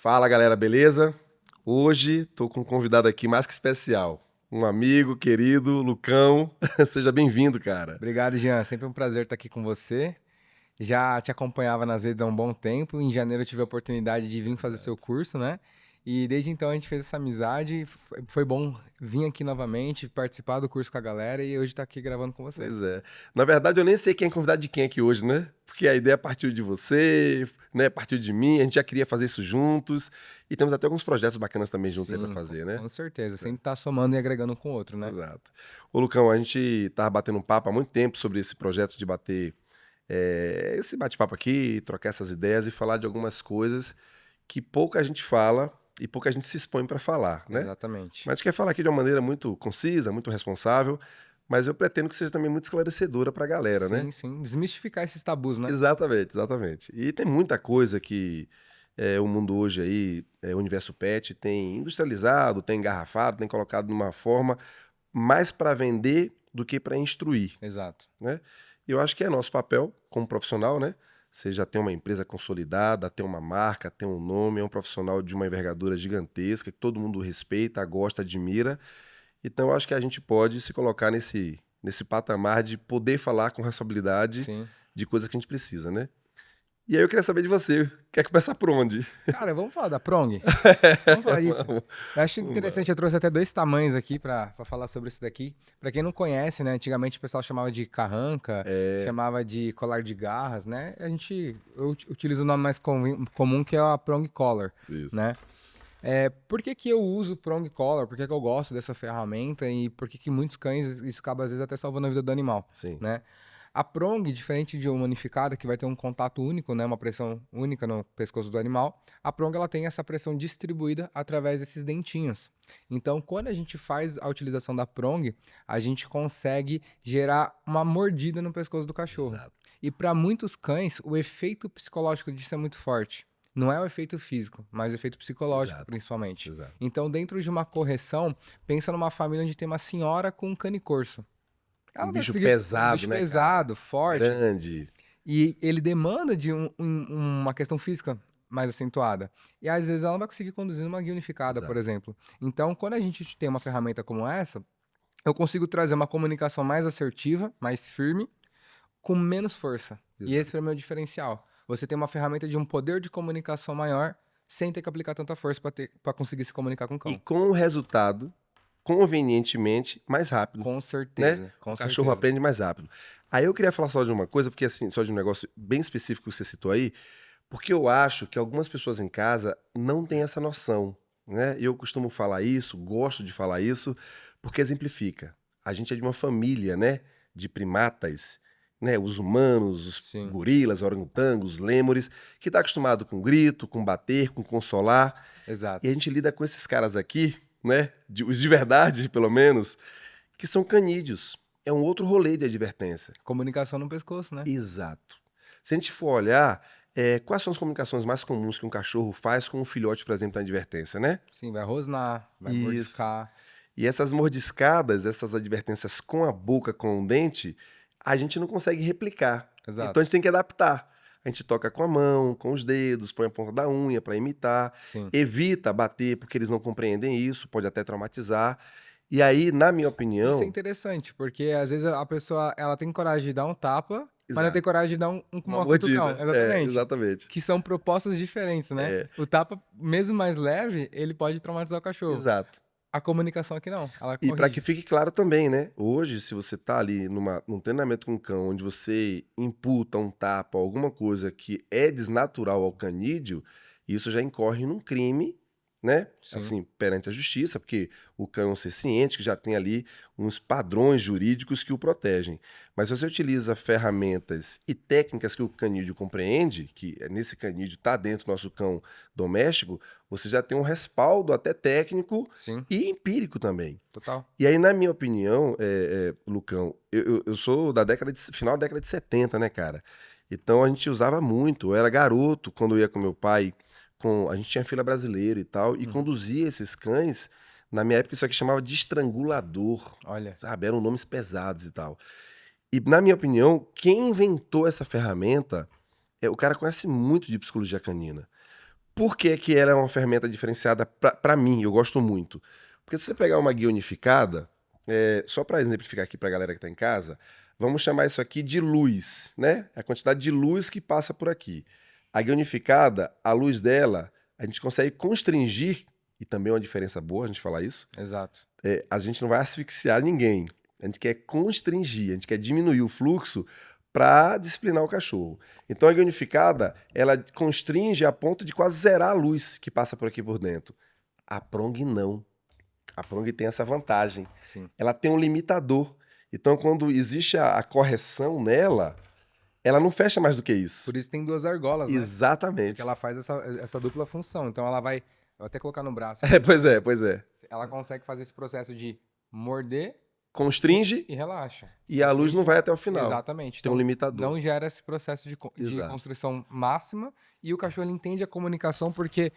Fala galera, beleza? Hoje tô com um convidado aqui mais que especial. Um amigo querido, Lucão. Seja bem-vindo, cara. Obrigado, Jean. Sempre um prazer estar aqui com você. Já te acompanhava nas redes há um bom tempo. Em janeiro eu tive a oportunidade de vir fazer seu Verdade. curso, né? E desde então a gente fez essa amizade. Foi bom vir aqui novamente, participar do curso com a galera e hoje estar aqui gravando com você. Pois é. Na verdade, eu nem sei quem é convidado de quem aqui hoje, né? Porque a ideia partiu de você, né? Partiu de mim. A gente já queria fazer isso juntos. E temos até alguns projetos bacanas também juntos aí pra Sim, fazer, né? com certeza. Sempre tá somando e agregando um com o outro, né? Exato. Ô, Lucão, a gente tava batendo um papo há muito tempo sobre esse projeto de bater esse bate-papo aqui, trocar essas ideias e falar de algumas coisas que pouca gente fala e pouca gente se expõe para falar, né? Exatamente. Mas a gente quer falar aqui de uma maneira muito concisa, muito responsável, mas eu pretendo que seja também muito esclarecedora para a galera, né? Sim, sim. Desmistificar esses tabus, né? Exatamente, exatamente. E tem muita coisa que o mundo hoje aí, o universo pet, tem industrializado, tem engarrafado, tem colocado de uma forma mais para vender do que para instruir, Exato. né? E eu acho que é nosso papel como profissional, né? Você já tem uma empresa consolidada, tem uma marca, tem um nome, é um profissional de uma envergadura gigantesca, que todo mundo respeita, gosta, admira. Então eu acho que a gente pode se colocar nesse patamar de poder falar com responsabilidade Sim. de coisas que a gente precisa, né? E aí eu queria saber de você, quer começar por onde? Cara, vamos falar da Prong? Vamos falar disso. Vamos, Eu acho vamos lá. interessante, eu trouxe até dois tamanhos aqui pra falar sobre isso daqui. Pra quem não conhece, né? Antigamente o pessoal chamava de carranca, É, chamava de colar de garras, né? Eu utilizo o nome mais comum que é a Prong Collar, isso. né? Por que que eu uso o Prong Collar? Por que que eu gosto dessa ferramenta? E por que que muitos cães, isso acaba às vezes até salvando a vida do animal, Sim, né? A prong, diferente de uma unificada, que vai ter um contato único, né, uma pressão única no pescoço do animal, a prong ela tem essa pressão distribuída através desses dentinhos. Então, quando a gente faz a utilização da prong, a gente consegue gerar uma mordida no pescoço do cachorro. exato, E para muitos cães, o efeito psicológico disso é muito forte. Não é o efeito físico, mas o efeito psicológico, exato, principalmente. exato. Então, dentro de uma correção, pensa numa família onde tem uma senhora com um cane corso. Ela Um não vai bicho conseguir. Um pesado, bicho né, cara? pesado, forte. Grande. E ele demanda de uma questão física mais acentuada. E às vezes ela não vai conseguir conduzir numa guia unificada, por Exato, exemplo. Então, quando a gente tem uma ferramenta como essa, eu consigo trazer uma comunicação mais assertiva, mais firme, com menos força. E esse exato. para mim é o diferencial. Você tem uma ferramenta de um poder de comunicação maior, sem ter que aplicar tanta força para conseguir se comunicar com o E cão. com o resultado, convenientemente, mais rápido, Com né? certeza, O com cachorro certeza. aprende mais rápido. Aí eu queria falar só de uma coisa, porque assim, só de um negócio bem específico que você citou aí, porque eu acho que algumas pessoas em casa não têm essa noção, né? E eu costumo falar isso, gosto de falar isso, porque exemplifica. A gente é de uma família, né? De primatas, né? Os humanos, os Sim, gorilas, orangotangos, lêmures, que está acostumado com grito, com bater, com consolar. E a exato. gente lida com esses caras aqui, né? Os de verdade, pelo menos, que são canídeos. É um outro rolê de advertência. Comunicação no pescoço, né? Exato. Se a gente for olhar, quais são as comunicações mais comuns que um cachorro faz com um filhote, por exemplo, na advertência, né? Sim, vai rosnar, vai Isso. mordiscar. E essas mordiscadas, essas advertências com a boca, com o dente, a gente não consegue replicar. Então a Exato. gente tem que adaptar. A gente toca com a mão, com os dedos, põe a ponta da unha para imitar, Sim. evita bater porque eles não compreendem isso, pode até traumatizar. E aí, na minha Isso é opinião, interessante, porque às vezes a pessoa ela tem coragem de dar um tapa, mas não tem exato, coragem de dar uma uma cutucão. mordida. É, Exatamente. exatamente. Que são propostas diferentes, né? É, O tapa, mesmo mais leve, ele pode traumatizar o cachorro. exato. A comunicação aqui não, ela E para que corrige. fique claro também, né? Hoje, se você tá ali num treinamento com um cão, onde você imputa um tapa, alguma coisa que é desnatural ao canídeo, isso já incorre num crime, né? Sim. Assim, perante a justiça, porque o cão é um ser ciente, que já tem ali uns padrões jurídicos que o protegem. Mas se você utiliza ferramentas e técnicas que o canídeo compreende, que nesse canídeo está dentro do nosso cão doméstico, você já tem um respaldo até técnico Sim, e empírico também. total. E aí, na minha opinião, Lucão, eu sou da final da década de 70, né, cara? Então a gente usava muito. Eu era garoto quando eu ia com meu pai, a gente tinha fila brasileira e tal, e Uhum. conduzia esses cães. Na minha época, isso aqui chamava de estrangulador, Olha, sabe? Eram nomes pesados e tal. E, na minha opinião, quem inventou essa ferramenta, o cara conhece muito de psicologia canina. Por que que ela é uma ferramenta diferenciada para mim? Eu gosto muito. Porque se você pegar uma guia unificada, só para exemplificar aqui para a galera que está em casa, vamos chamar isso aqui de luz, né? A quantidade de luz que passa por aqui. A guia unificada, a luz dela, a gente consegue constringir, e também é uma diferença boa a gente falar isso, Exato. a gente não vai asfixiar ninguém. A gente quer constringir, a gente quer diminuir o fluxo para disciplinar o cachorro. Então a guia unificada, ela constringe a ponto de quase zerar a luz que passa por aqui por dentro. A prong não. A prong tem essa vantagem. Sim. Ela tem um limitador. Então quando existe a correção nela, ela não fecha mais do que isso. Por isso tem 2 argolas, né? Exatamente. Porque ela faz essa dupla função. Então ela vai... Vou até colocar no braço. Pois é, pois é. Ela consegue fazer esse processo de morder Constringe e relaxa. e a luz não vai até o final. Exatamente. Tem um limitador. Não gera esse processo de Exato. constrição máxima e o cachorro ele entende a comunicação porque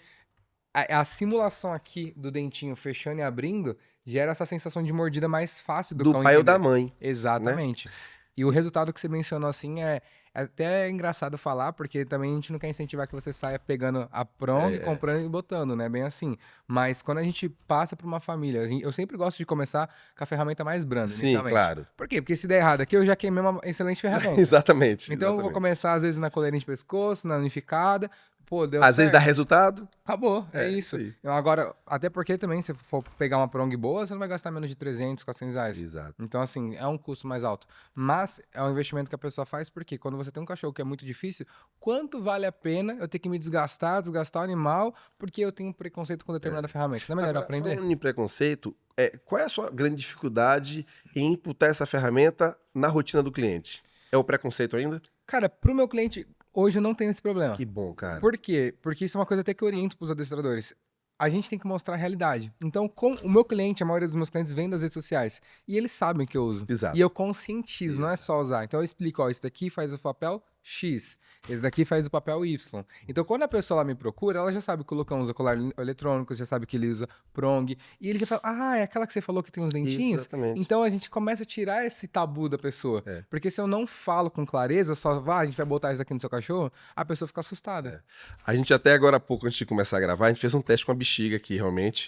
a simulação aqui do dentinho fechando e abrindo gera essa sensação de mordida mais fácil do Do cão pai ou entender. da mãe. Exatamente. E o resultado que você mencionou assim é até engraçado falar, porque também a gente não quer incentivar que você saia pegando a prong, comprando e botando, né? Bem assim. Mas quando a gente passa para uma família, eu sempre gosto de começar com a ferramenta mais branda, Sim, inicialmente. claro. Por quê? Porque se der errado aqui, eu já queimei uma excelente ferramenta. Exatamente. Então eu vou começar, às vezes, na coleirinha de pescoço, na unificada. Pô, deu Às vezes certo. dá resultado. Acabou, é isso isso. aí. Agora, até porque também, se for pegar uma prong boa, você não vai gastar menos de 300, 400 reais. Exato. Então, assim, é um custo mais alto. Mas é um investimento que a pessoa faz porque quando você tem um cachorro que é muito difícil, quanto vale a pena eu ter que me desgastar o animal, porque eu tenho preconceito com determinada ferramenta? Não é melhor Agora, aprender? falando em preconceito, qual é a sua grande dificuldade em imputar essa ferramenta na rotina do cliente? É o preconceito ainda? Cara, pro meu cliente, hoje eu não tenho esse problema. Que bom, cara. Por quê? Porque isso é uma coisa até que eu oriento pros adestradores. A gente tem que mostrar a realidade. Então, com o meu cliente, a maioria dos meus clientes vem das redes sociais. E eles sabem que eu uso. Exato. E eu conscientizo, não é só usar. Então eu explico, ó, isso daqui faz o papel X, esse daqui faz o papel Y. Então quando a pessoa lá me procura, ela já sabe que o Lucão usa colar eletrônico, já sabe que ele usa prong. E ele já fala, ah, é aquela que você falou que tem uns dentinhos? Exatamente. Então a gente começa a tirar esse tabu da pessoa. Porque se eu não falo com clareza, só a gente vai botar isso aqui no seu cachorro, a pessoa fica assustada. A gente até agora há pouco, antes de começar a gravar, a gente fez um teste com a bexiga aqui, realmente.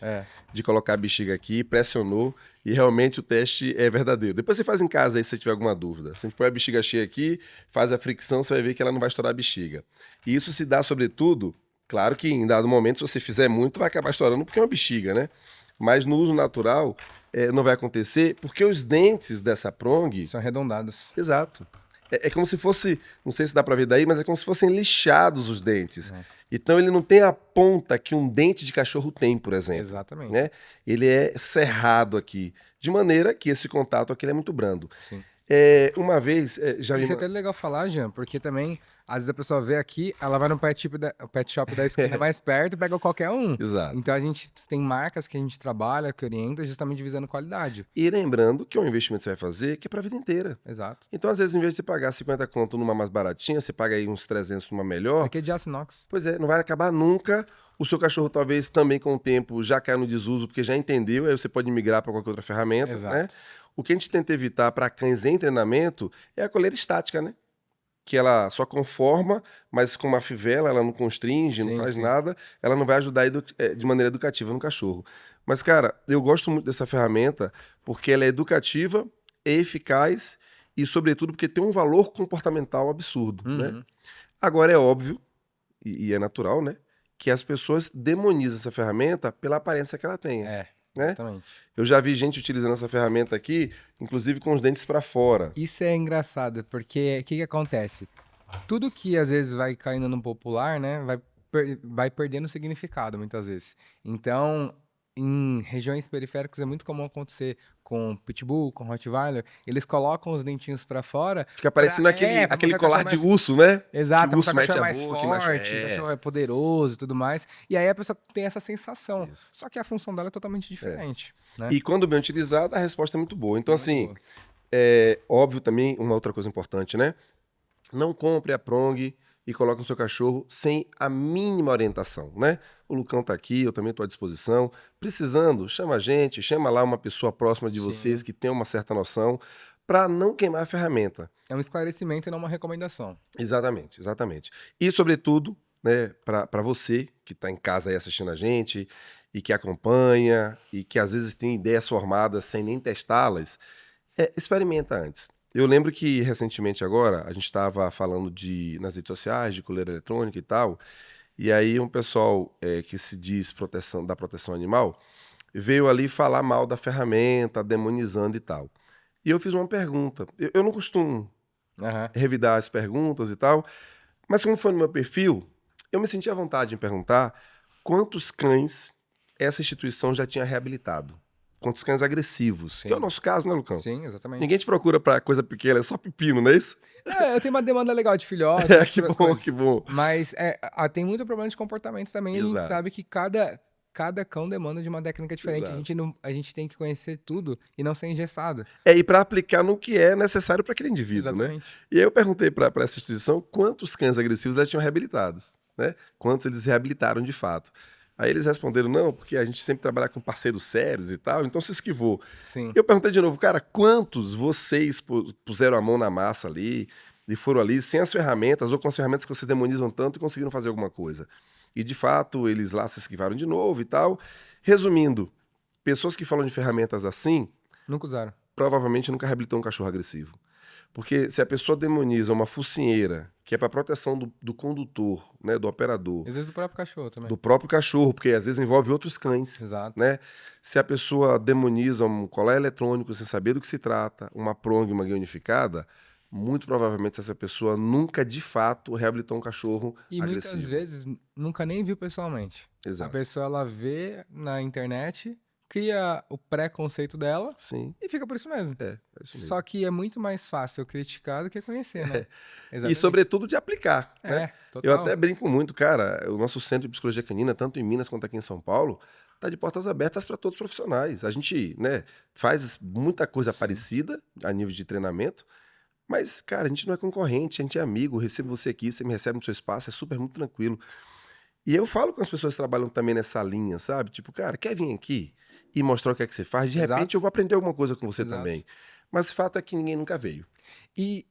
De colocar a bexiga aqui, pressionou, e realmente o teste é verdadeiro. Depois você faz em casa aí se você tiver alguma dúvida. Se a gente põe a bexiga cheia aqui, faz a fricção, você vai ver que ela não vai estourar a bexiga. E isso se dá, sobretudo, claro que em dado momento, se você fizer muito, vai acabar estourando porque é uma bexiga, né? Mas no uso natural, não vai acontecer porque os dentes dessa prong... São arredondados. Exato. É como se fosse, não sei se dá pra ver daí, mas é como se fossem lixados os dentes. Então ele não tem a ponta que um dente de cachorro tem, por exemplo. Exatamente. Né? Ele é cerrado aqui, de maneira que esse contato aqui é muito brando. Sim. Uma vez, já vi... Isso é até legal falar, Jean, porque também, às vezes a pessoa vê aqui, ela vai no pet shop da esquina mais perto e pega qualquer um. Exato. Então a gente tem marcas que a gente trabalha, que orienta, justamente visando qualidade. E lembrando que é um investimento que você vai fazer que é pra vida inteira. Exato. Então, às vezes, em vez de você pagar 50 conto numa mais baratinha, você paga aí uns 300 numa melhor. Isso aqui é de aço inox. Pois é, não vai acabar nunca. O seu cachorro talvez também com o tempo já caia no desuso, porque já entendeu, aí você pode migrar para qualquer outra ferramenta. Exato. Né? O que a gente tenta evitar para cães em treinamento é a coleira estática, né? Que ela só conforma, mas com uma fivela, ela não constringe, não faz nada, ela não vai ajudar de maneira educativa no cachorro. Mas, cara, eu gosto muito dessa ferramenta porque ela é educativa, é eficaz e, sobretudo, porque tem um valor comportamental absurdo, né? Agora, é óbvio, e é natural, né? Que as pessoas demonizam essa ferramenta pela aparência que ela tenha. Né? Exatamente. Eu já vi gente utilizando essa ferramenta aqui, inclusive com os dentes para fora. Isso é engraçado, porque o que acontece? Tudo que às vezes vai caindo no popular, né, vai perdendo significado muitas vezes. Então, em regiões periféricas é muito comum acontecer com Pitbull, com Rottweiler, eles colocam os dentinhos pra fora. Fica parecendo aquele colar de urso, né? Exato, que o urso mete a mais boca, forte, o cachorro é poderoso e tudo mais. E aí a pessoa tem essa sensação. Isso. Só que a função dela é totalmente diferente. Né? E quando bem utilizada, a resposta é muito boa. Então, assim, boa. óbvio também, uma outra coisa importante, né? Não compre a prong e coloque no seu cachorro sem a mínima orientação, né? O Lucão tá aqui, eu também estou à disposição. Precisando, chama a gente, chama lá uma pessoa próxima de vocês que tem uma certa noção para não queimar a ferramenta. É um esclarecimento e não uma recomendação. Exatamente, exatamente. E, sobretudo, né, para você que está em casa aí assistindo a gente e que acompanha e que às vezes tem ideias formadas sem nem testá-las, experimenta antes. Eu lembro que recentemente agora a gente estava falando nas redes sociais de coleira eletrônica e tal, e aí um pessoal que se diz da proteção animal veio ali falar mal da ferramenta, demonizando e tal. E eu fiz uma pergunta. Eu não costumo Aham. revidar as perguntas e tal, mas como foi no meu perfil, eu me senti à vontade em perguntar quantos cães essa instituição já tinha reabilitado. Quantos cães agressivos. Que é o Sim. nosso caso, né, Lucão? Sim, exatamente. Ninguém te procura pra coisa pequena, é só pepino, não é isso? Eu tenho uma demanda legal de filhotes, Que outras bom, coisas. que bom. Mas tem muito problema de comportamento também. A gente Exato, sabe que cada cão demanda de uma técnica diferente. exato. A gente tem que conhecer tudo e não ser engessado. E para aplicar no que é necessário para aquele indivíduo, né? Exatamente. E aí eu perguntei para essa instituição quantos cães agressivos eles tinham reabilitados, né? Quantos eles reabilitaram de fato. Aí eles responderam, não, porque a gente sempre trabalha com parceiros sérios e tal, então se esquivou. Sim. Eu perguntei de novo, cara, quantos vocês puseram a mão na massa ali e foram ali sem as ferramentas ou com as ferramentas que vocês demonizam tanto e conseguiram fazer alguma coisa? E de fato, eles lá se esquivaram de novo e tal. Resumindo, pessoas que falam de ferramentas assim, Nunca usaram. provavelmente nunca reabilitou um cachorro agressivo. Porque se a pessoa demoniza uma focinheira, que é para proteção do condutor, né, do operador, Às vezes do próprio cachorro também. do próprio cachorro, porque às vezes envolve outros cães, Exato. né? Se a pessoa demoniza um colar eletrônico sem saber do que se trata, uma prong, uma guia unificada, muito provavelmente essa pessoa nunca de fato reabilitou um cachorro E muitas agressivo. vezes nunca nem viu pessoalmente. A Exato. pessoa ela vê na internet, cria o preconceito dela Sim, e fica por isso mesmo. é isso mesmo. Só que é muito mais fácil eu criticar do que conhecer, né? E Exatamente. sobretudo de aplicar, né? Total. Eu até brinco muito, cara, o nosso centro de psicologia canina, tanto em Minas quanto aqui em São Paulo, tá de portas abertas para todos os profissionais. A gente, né, faz muita coisa parecida a nível de treinamento, mas, cara, a gente não é concorrente, a gente é amigo, eu recebo você aqui, você me recebe no seu espaço, é super muito tranquilo. E eu falo com as pessoas que trabalham também nessa linha, sabe? Tipo, cara, quer vir aqui e mostrar o que é que você faz? De repente Exato. eu vou aprender alguma coisa com você Exato. também. Mas o fato é que ninguém nunca veio. E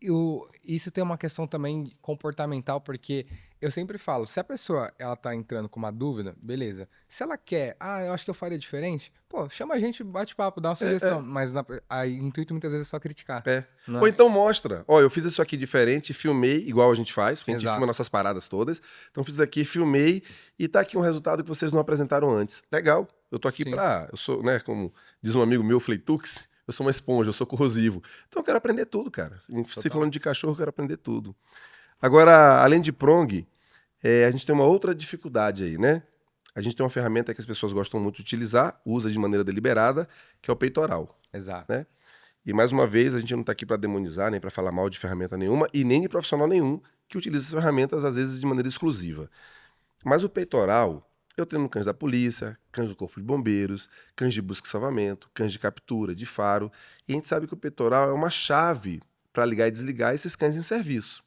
isso tem uma questão também comportamental, porque eu sempre falo, se a pessoa ela tá entrando com uma dúvida, beleza. Se ela quer, eu acho que eu faria diferente, pô, chama a gente, bate papo, dá uma sugestão. Mas o intuito muitas vezes é só criticar. É. Não Ou é? então mostra, ó, eu fiz isso aqui diferente, filmei, igual a gente faz, porque a gente Exato. filma nossas paradas todas. Então fiz aqui, filmei, e tá aqui um resultado que vocês não apresentaram antes. Legal, eu tô aqui Sim. eu sou, né, como diz um amigo meu, Fleitux, eu sou uma esponja, eu sou corrosivo. Então eu quero aprender tudo, cara. Se Total. falando de cachorro, eu quero aprender tudo. Agora, além de prong, a gente tem uma outra dificuldade aí, né? A gente tem uma ferramenta que as pessoas gostam muito de utilizar, usa de maneira deliberada, que é o peitoral. Exato. Né? E mais uma vez, a gente não está aqui para demonizar, nem para falar mal de ferramenta nenhuma, e nem de profissional nenhum que utiliza essas ferramentas, às vezes, de maneira exclusiva. Mas o peitoral, eu treino cães da polícia, cães do corpo de bombeiros, cães de busca e salvamento, cães de captura, de faro, e a gente sabe que o peitoral é uma chave para ligar e desligar esses cães em serviço.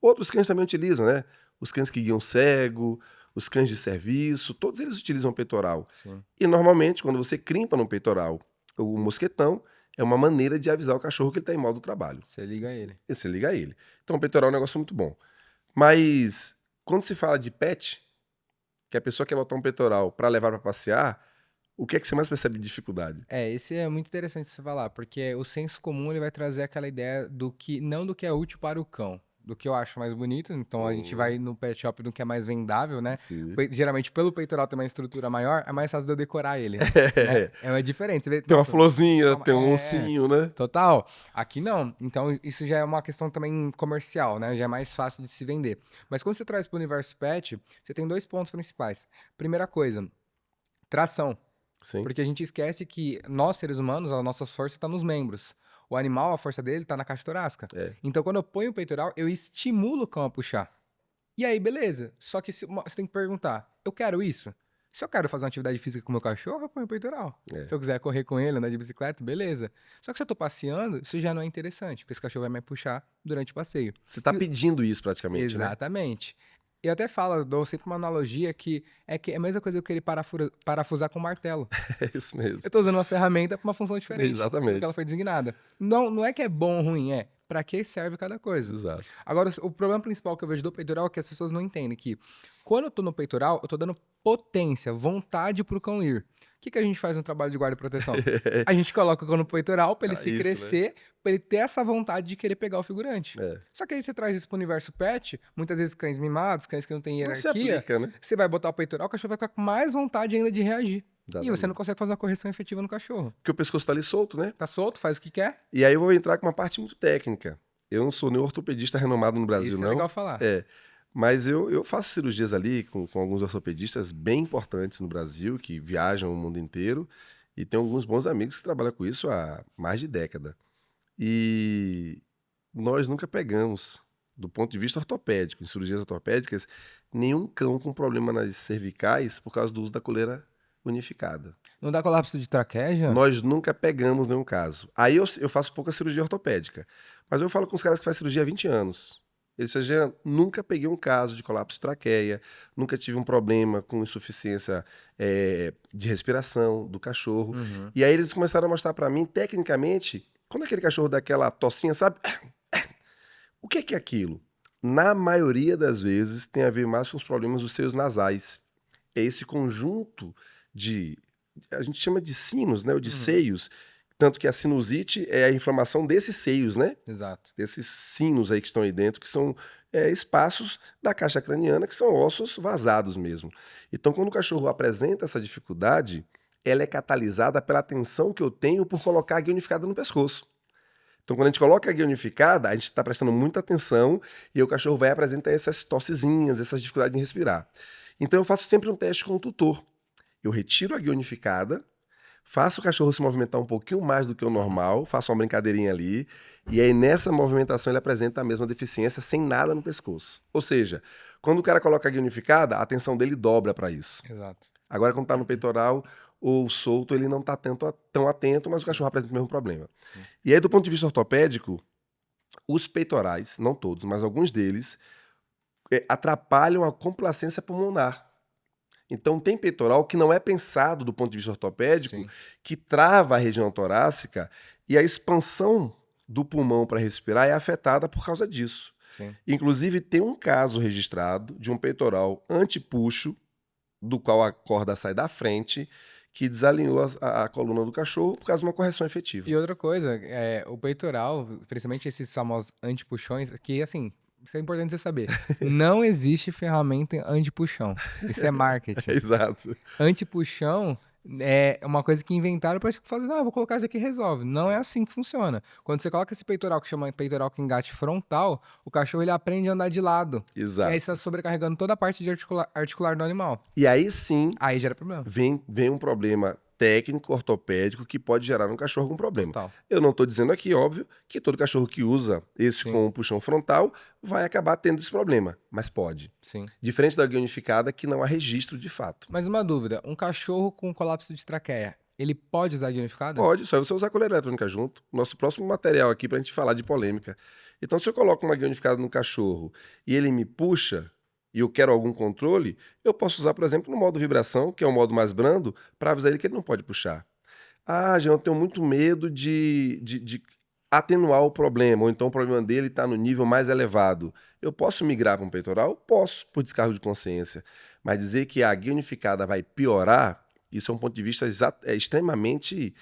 Outros cães também utilizam, né? Os cães que guiam cego, os cães de serviço, todos eles utilizam o peitoral. Sim. E normalmente, quando você crimpa no peitoral o mosquetão, é uma maneira de avisar o cachorro que ele está em modo trabalho. Você liga ele. E você liga ele. Então o peitoral é um negócio muito bom. Mas quando se fala de pet, que a pessoa quer botar um peitoral para levar para passear, o que é que você mais percebe de dificuldade? Esse é muito interessante você falar, porque o senso comum ele vai trazer aquela ideia do que, não do que é útil para o cão, do que eu acho mais bonito. Então a gente vai no pet shop do que é mais vendável, né? Sim. Geralmente pelo peitoral tem uma estrutura maior, é mais fácil de eu decorar ele. Né? É diferente. Você vê, Tem uma nossa, florzinha, só- tem um é, oncinho, né? Total. Aqui não. Então, isso já é uma questão também comercial, né? Já é mais fácil de se vender. Mas quando você traz para o universo pet, você tem 2 pontos principais. Primeira coisa, tração. Sim. Porque a gente esquece que nós, seres humanos, a nossa força está nos membros. O animal, a força dele está na caixa torácica. É. Então, quando eu ponho o peitoral, eu estimulo o cão a puxar. E aí, beleza. Só que você tem que perguntar, eu quero isso? Se eu quero fazer uma atividade física com o meu cachorro, eu ponho o peitoral. É. Se eu quiser correr com ele, andar de bicicleta, beleza. Só que se eu tô passeando, isso já não é interessante, porque esse cachorro vai me puxar durante o passeio. Você está pedindo isso praticamente, né? Exatamente. Eu até falo, dou sempre uma analogia que é a mesma coisa que eu querer parafusar com um martelo. É isso mesmo. Eu tô usando uma ferramenta para uma função diferente do Exatamente. que ela foi designada. Não é que é bom ou ruim, para que serve cada coisa. Exato. Agora, o problema principal que eu vejo do peitoral é que as pessoas não entendem que quando eu tô no peitoral, eu tô dando potência, vontade pro cão ir. O que a gente faz no trabalho de guarda e proteção? A gente coloca o cão no peitoral pra ele se Isso, né? crescer, pra ele ter essa vontade de querer pegar o figurante. É. Só que aí você traz isso pro universo pet, muitas vezes cães mimados, cães que não têm Não se hierarquia, aplica, né? você vai botar o peitoral, o cachorro vai ficar com mais vontade ainda de reagir. E você não Exatamente. consegue fazer uma correção efetiva no cachorro. Porque o pescoço tá ali solto, né? Tá solto, faz o que quer. E aí eu vou entrar com uma parte muito técnica. Eu não sou nem ortopedista renomado no Brasil, Isso é não. legal falar. É. Mas eu faço cirurgias ali com alguns ortopedistas bem importantes no Brasil, que viajam o mundo inteiro. E tem alguns bons amigos que trabalham com isso há mais de década. E nós nunca pegamos, do ponto de vista ortopédico, em cirurgias ortopédicas, nenhum cão com problema nas cervicais por causa do uso da coleira unificada. Não dá colapso de traqueia? Nós nunca pegamos nenhum caso. Aí eu faço pouca cirurgia ortopédica. Mas eu falo com os caras que fazem cirurgia há 20 anos. Eles já nunca peguei um caso de colapso de traqueia, nunca tive um problema com insuficiência de respiração do cachorro. Uhum. E aí eles começaram a mostrar pra mim, tecnicamente, quando aquele cachorro dá aquela tossinha, sabe? O que é aquilo? Na maioria das vezes tem a ver mais com os problemas dos seios nasais. É esse conjunto a gente chama de sinos, né? Ou de seios. Tanto que a sinusite é a inflamação desses seios, né? Exato. Desses sinos aí que estão aí dentro, que são espaços da caixa craniana, que são ossos vazados mesmo. Então, quando o cachorro apresenta essa dificuldade, ela é catalisada pela tensão que eu tenho por colocar a guia unificada no pescoço. Então, quando a gente coloca a guia unificada, a gente está prestando muita atenção e o cachorro vai apresentar essas tossezinhas, essas dificuldades em respirar. Então, eu faço sempre um teste com o tutor. Eu retiro a guia unificada, faço o cachorro se movimentar um pouquinho mais do que o normal, faço uma brincadeirinha ali, e aí nessa movimentação ele apresenta a mesma deficiência sem nada no pescoço. Ou seja, quando o cara coloca a guia unificada, a atenção dele dobra para isso. Exato. Agora, quando tá no peitoral ou solto, ele não tá tão atento, mas o cachorro apresenta o mesmo problema. Sim. E aí, do ponto de vista ortopédico, os peitorais, não todos, mas alguns deles, atrapalham a complacência pulmonar. Então, tem peitoral que não é pensado do ponto de vista ortopédico, Sim. que trava a região torácica e a expansão do pulmão para respirar é afetada por causa disso. Sim. Inclusive, tem um caso registrado de um peitoral antipuxo, do qual a corda sai da frente, que desalinhou a coluna do cachorro por causa de uma correção efetiva. E outra coisa, o peitoral, principalmente esses famosos antipuxões, que assim, isso é importante você saber. Não existe ferramenta anti-puxão. Isso é marketing. Exato. Anti-puxão é uma coisa que inventaram para fazer, vou colocar isso aqui e resolve. Não é assim que funciona. Quando você coloca esse peitoral, que chama peitoral com engate frontal, o cachorro ele aprende a andar de lado. Exato. E aí você está sobrecarregando toda a parte de articular do animal. E aí sim Aí gera problema. vem um problema técnico, ortopédico, que pode gerar no cachorro um problema. Total. Eu não estou dizendo aqui, óbvio, que todo cachorro que usa esse Sim. com o puxão frontal vai acabar tendo esse problema, mas pode. Sim. Diferente da guia unificada, que não há registro de fato. Mas uma dúvida, um cachorro com colapso de traqueia, ele pode usar a guia unificada? Pode, só é você usar a coleira eletrônica junto. Nosso próximo material aqui para a gente falar de polêmica. Então, se eu coloco uma guia unificada no cachorro e ele me puxa e eu quero algum controle, eu posso usar, por exemplo, no modo vibração, que é o modo mais brando, para avisar ele que ele não pode puxar. Ah, Jean, eu tenho muito medo de atenuar o problema, ou então o problema dele está no nível mais elevado. Eu posso migrar para um peitoral? Posso, por descargo de consciência. Mas dizer que a guia unificada vai piorar, isso é um ponto de vista extremamente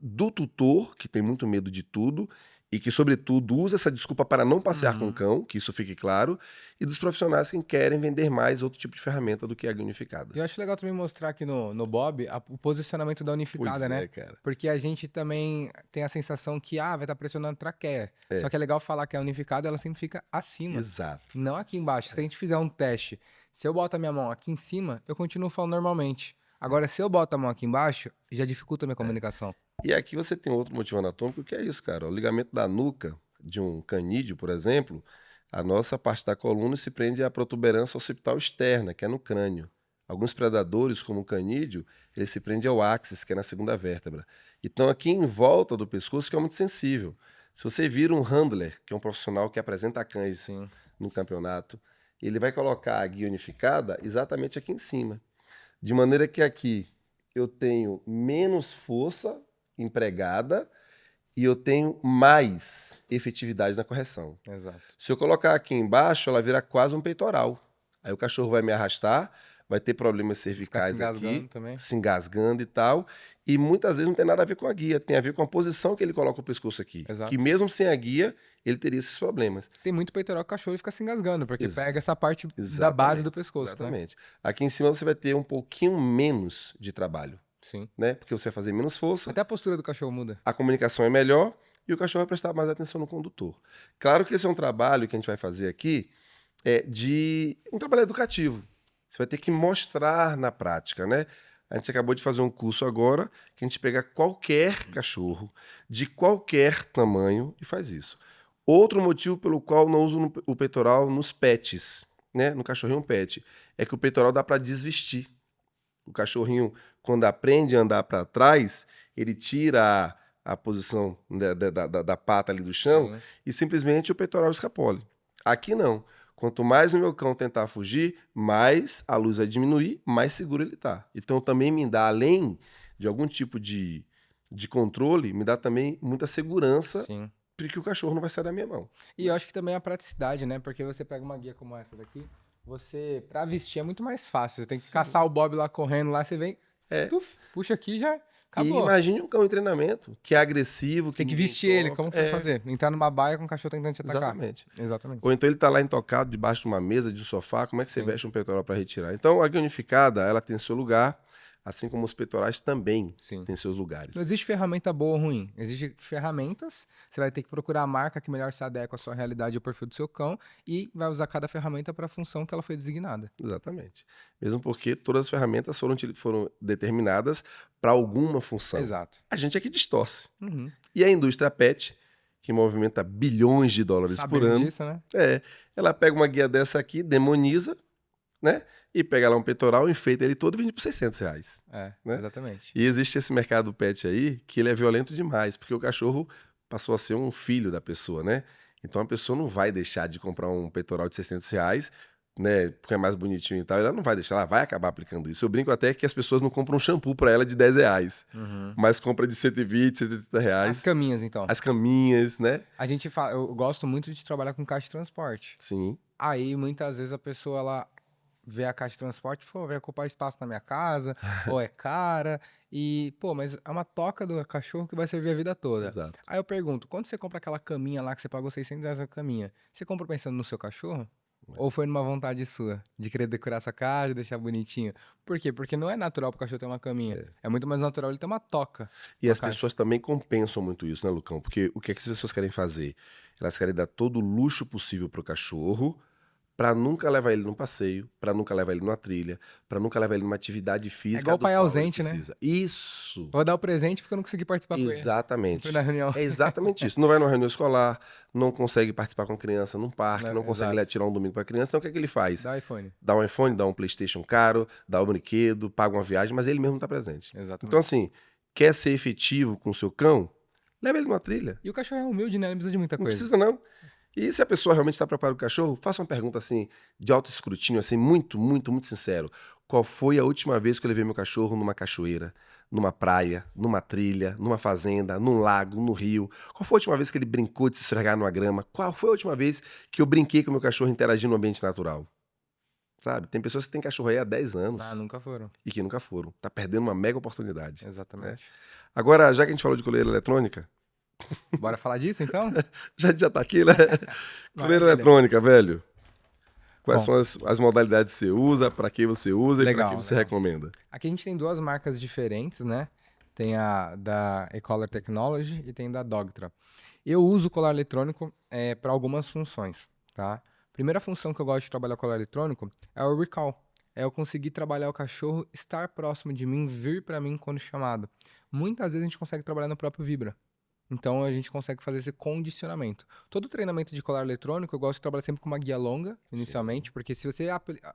do tutor, que tem muito medo de tudo, e que, sobretudo, usa essa desculpa para não passear com o cão, que isso fique claro, e dos profissionais que querem vender mais outro tipo de ferramenta do que a guia unificada. Eu acho legal também mostrar aqui no Bob o posicionamento da unificada, né? Cara. Porque a gente também tem a sensação que, vai estar pressionando a traqueia. Só que é legal falar que a unificada, ela sempre fica acima. Exato. Não aqui embaixo. Se a gente fizer um teste, se eu boto a minha mão aqui em cima, eu continuo falando normalmente. Agora, se eu boto a mão aqui embaixo, já dificulta a minha comunicação. E aqui você tem outro motivo anatômico, que é isso, cara. O ligamento da nuca de um canídeo, por exemplo, a nossa parte da coluna se prende à protuberância occipital externa, que é no crânio. Alguns predadores, como o canídeo, ele se prende ao áxis, que é na segunda vértebra. Então, aqui em volta do pescoço, que é muito sensível. Se você vira um handler, que é um profissional que apresenta cães Sim. no campeonato, ele vai colocar a guia unificada exatamente aqui em cima. De maneira que aqui eu tenho menos força empregada e eu tenho mais efetividade na correção. Exato. Se eu colocar aqui embaixo, ela vira quase um peitoral. Aí o cachorro vai me arrastar, vai ter problemas Ficar se cervicais engasgando aqui, também. se engasgando e tal. E muitas vezes não tem nada a ver com a guia, tem a ver com a posição que ele coloca o pescoço aqui. Exato. Que mesmo sem a guia, ele teria esses problemas. Tem muito peitoral que o cachorro fica se engasgando, porque Ex- pega essa parte da Exatamente, base do pescoço, né? exatamente. Aqui em cima você vai ter um pouquinho menos de trabalho, Sim. né? Porque você vai fazer menos força, Até a postura do cachorro muda. a comunicação é melhor e o cachorro vai prestar mais atenção no condutor. Claro que esse é um trabalho que a gente vai fazer aqui, de um trabalho educativo. Você vai ter que mostrar na prática, né? A gente acabou de fazer um curso agora que a gente pega qualquer cachorro de qualquer tamanho e faz isso. Outro motivo pelo qual não uso o peitoral nos pets, né? No cachorrinho pet, é que o peitoral dá para desvestir. O cachorrinho, quando aprende a andar para trás, ele tira a posição da pata ali do chão Sim. e simplesmente o peitoral escapole. Aqui não. Quanto mais o meu cão tentar fugir, mais a luz vai diminuir, mais seguro ele tá. Então também me dá, além de algum tipo de controle, me dá também muita segurança Sim. porque o cachorro não vai sair da minha mão. E eu acho que também a praticidade, né? Porque você pega uma guia como essa daqui, pra vestir é muito mais fácil. Você tem que Sim. caçar o Bob lá correndo, lá você vem, tuf, puxa aqui já E acabou. imagine um cão em treinamento, que é agressivo, Tem que ninguém vestir ele, toca. como que você vai fazer? Entrar numa baia com o cachorro tentando te atacar. Exatamente. Exatamente. Ou então ele tá lá intocado debaixo de uma mesa, de um sofá, como é que você Sim. veste um peitoral para retirar? Então a guia unificada, ela tem seu lugar, assim como os peitorais também Sim. têm seus lugares. Não existe ferramenta boa ou ruim. Existem ferramentas, você vai ter que procurar a marca que melhor se adequa à sua realidade e ao perfil do seu cão e vai usar cada ferramenta para a função que ela foi designada. Exatamente. Mesmo porque todas as ferramentas foram determinadas para alguma função. Exato. A gente aqui distorce. Uhum. E a indústria pet, que movimenta bilhões de dólares por Sabendo ano, disso, né? ela pega uma guia dessa aqui, demoniza, né? E pega lá um peitoral, enfeita ele todo e vende por R$600. É, né? exatamente. E existe esse mercado pet aí que ele é violento demais, porque o cachorro passou a ser um filho da pessoa, né? Então a pessoa não vai deixar de comprar um peitoral de R$600, né? Porque é mais bonitinho e tal. Ela não vai deixar, ela vai acabar aplicando isso. Eu brinco até que as pessoas não compram um shampoo pra ela de R$10, Uhum. mas compra de 120, 130 As reais. caminhas, então. As caminhas, né? A gente fala, eu gosto muito de trabalhar com caixa de transporte. Sim. Aí, muitas vezes, a pessoa, ela vê a caixa de transporte e vai ocupar espaço na minha casa, ou é cara, e, pô, mas é uma toca do cachorro que vai servir a vida toda. Exato. Aí eu pergunto, quando você compra aquela caminha lá que você pagou R$600 na caminha, você compra pensando no seu cachorro? Ou foi numa vontade sua, de querer decorar sua casa, deixar bonitinho? Por quê? Porque não é natural pro cachorro ter uma caminha. É muito mais natural ele ter uma toca. E uma as caixa. pessoas também compensam muito isso, né, Lucão? Porque o que é que as pessoas querem fazer? Elas querem dar todo o luxo possível pro cachorro, pra nunca levar ele num passeio, pra nunca levar ele numa trilha, pra nunca levar ele numa atividade física igual o do pai qual ausente, ele né? precisa. Isso! Vou dar o presente porque eu não consegui participar com ele. Fui Exatamente. na reunião. É exatamente isso. Não vai numa reunião escolar, não consegue participar com a criança num parque, Né, não consegue exato. lá tirar um domingo pra criança. Então o que é que ele faz? Dá o iPhone. Dá um iPhone, dá um PlayStation caro, dá um brinquedo, paga uma viagem, mas ele mesmo não tá presente. Exatamente. Então assim, quer ser efetivo com o seu cão? Leva ele numa trilha. E o cachorro é humilde, né? Não precisa de muita Não coisa. precisa, não. E se a pessoa realmente está preparada com o cachorro, faça uma pergunta assim, de autoescrutínio, assim, muito, muito, muito sincero. Qual foi a última vez que eu levei meu cachorro numa cachoeira, numa praia, numa trilha, numa fazenda, num lago, no rio? Qual foi a última vez que ele brincou de se esfregar numa grama? Qual foi a última vez que eu brinquei com o meu cachorro interagindo no ambiente natural? Sabe? Tem pessoas que têm cachorro aí há 10 anos Ah, nunca foram. e que nunca foram. Tá perdendo uma mega oportunidade. Exatamente. Agora, já que a gente falou de coleira eletrônica, Bora falar disso, então? já tá aqui, né? Coleira Maravilha. eletrônica, velho. Quais Bom. são as modalidades que você usa, para que você usa e para Legal, que você legal. recomenda? Aqui a gente tem duas marcas diferentes, né? Tem a da Ecolor Technology e tem da Dogtra. Eu uso o colar eletrônico para algumas funções, tá? Primeira função que eu gosto de trabalhar com colar eletrônico é o recall. É eu conseguir trabalhar o cachorro, estar próximo de mim, vir para mim quando chamado. Muitas vezes a gente consegue trabalhar no próprio Vibra. Então a gente consegue fazer esse condicionamento. Todo treinamento de colar eletrônico, eu gosto de trabalhar sempre com uma guia longa, inicialmente, porque se você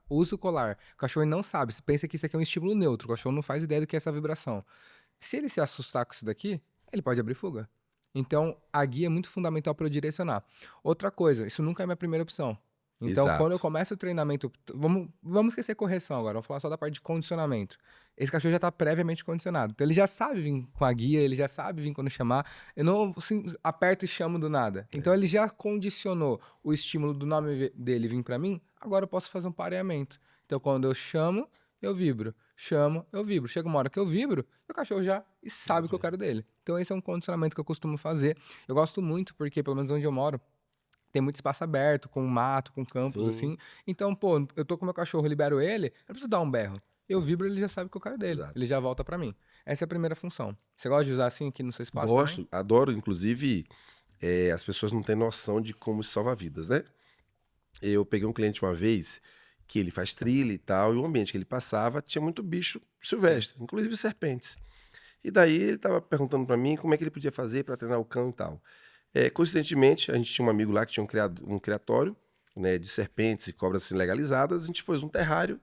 usa o colar, o cachorro não sabe, você pensa que isso aqui é um estímulo neutro, o cachorro não faz ideia do que é essa vibração. Se ele se assustar com isso daqui, ele pode abrir fuga. Então a guia é muito fundamental para eu direcionar. Outra coisa, isso nunca é minha primeira opção. Então, quando eu Exato. começo o treinamento, vamos esquecer correção agora, vamos falar só da parte de condicionamento. Esse cachorro já está previamente condicionado. Então, ele já sabe vir com a guia, ele já sabe vir quando chamar. Eu não assim, aperto e chamo do nada. Então, ele já condicionou o estímulo do nome dele vir para mim. Agora eu posso fazer um pareamento. Então, quando eu chamo, eu vibro. Chamo, eu vibro. Chega uma hora que eu vibro, o cachorro já sabe o que eu quero dele. Então, esse é um condicionamento que eu costumo fazer. Eu gosto muito porque, pelo menos onde eu moro, tem muito espaço aberto, com mato, com campos, Sim, assim. Então, pô, eu tô com meu cachorro, libero ele, eu não preciso dar um berro. Eu vibro, ele já sabe que eu quero dele. exato. Ele já volta pra mim. Essa é a primeira função. Você gosta de usar assim aqui no seu espaço também? Gosto, adoro, inclusive, as pessoas não têm noção de como isso salva vidas, né? Eu peguei um cliente uma vez que ele faz trilha e tal, e o ambiente que ele passava tinha muito bicho Sim. silvestre, inclusive serpentes. E daí ele estava perguntando para mim como é que ele podia fazer para treinar o cão e tal. Coincidentemente, a gente tinha um amigo lá que tinha um criatório, né, de serpentes e cobras assim, legalizadas. A gente pôs um terrário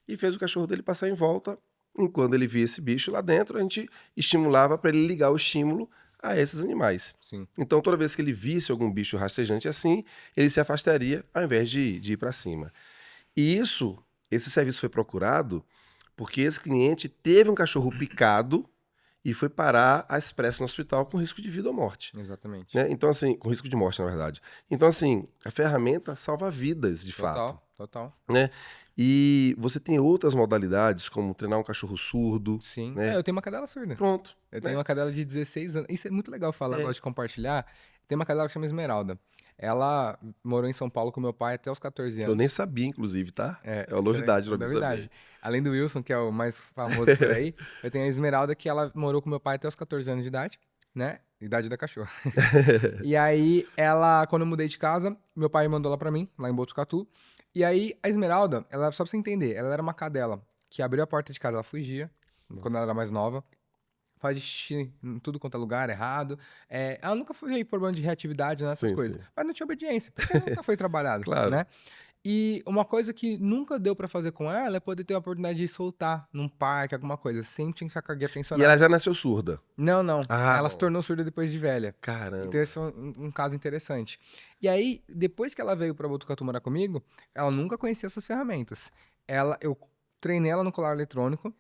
e fez o cachorro dele passar em volta. Enquanto ele via esse bicho lá dentro, a gente estimulava para ele ligar o estímulo a esses animais. Sim. Então, toda vez que ele visse algum bicho rastejante assim, ele se afastaria ao invés de ir para cima. E esse serviço foi procurado porque esse cliente teve um cachorro picado e foi parar a expresso no hospital com risco de vida ou morte. Exatamente. Né? Então, assim, com risco de morte, na verdade. Então, assim, a ferramenta salva vidas, de fato. Total, total. Né? E você tem outras modalidades, como treinar um cachorro surdo, Sim. É, né? eu tenho uma cadela surda. Pronto, Eu tenho né? uma cadela de 16 anos. Isso é muito legal falar, eu É, gosto de compartilhar. Tem uma cadela que chama Esmeralda. Ela morou em São Paulo com meu pai até os 14 eu nem anos. sabia, inclusive, tá? É, É uma isso novidade é pra mim também. novidade. Além do Wilson, que é o mais famoso por aí, eu tenho a Esmeralda, que ela morou com meu pai até os 14 anos de idade, né? Idade da cachorra. E aí, ela, quando eu mudei de casa, meu pai mandou ela pra mim, lá em Botucatu. E aí, a Esmeralda, ela, só pra você entender, ela era uma cadela que abriu a porta de casa, ela fugia, quando ela Nossa, era mais nova. Faz xixi em tudo quanto é lugar, errado. Ela nunca foi aí problema de reatividade, nessas sim, coisas. sim. Mas não tinha obediência, porque nunca foi trabalhado, Claro. né? E uma coisa que nunca deu pra fazer com ela é poder ter a oportunidade de soltar num parque, alguma coisa. Sempre tinha que ficar com a guia E tensionada. ela já nasceu surda. Não, não. Ah, Ela se não. tornou surda depois de velha. Então esse Caramba. foi um caso interessante. E aí, depois que ela veio pra Botucatu morar comigo, ela nunca conhecia essas ferramentas. Eu treinei ela no colar eletrônico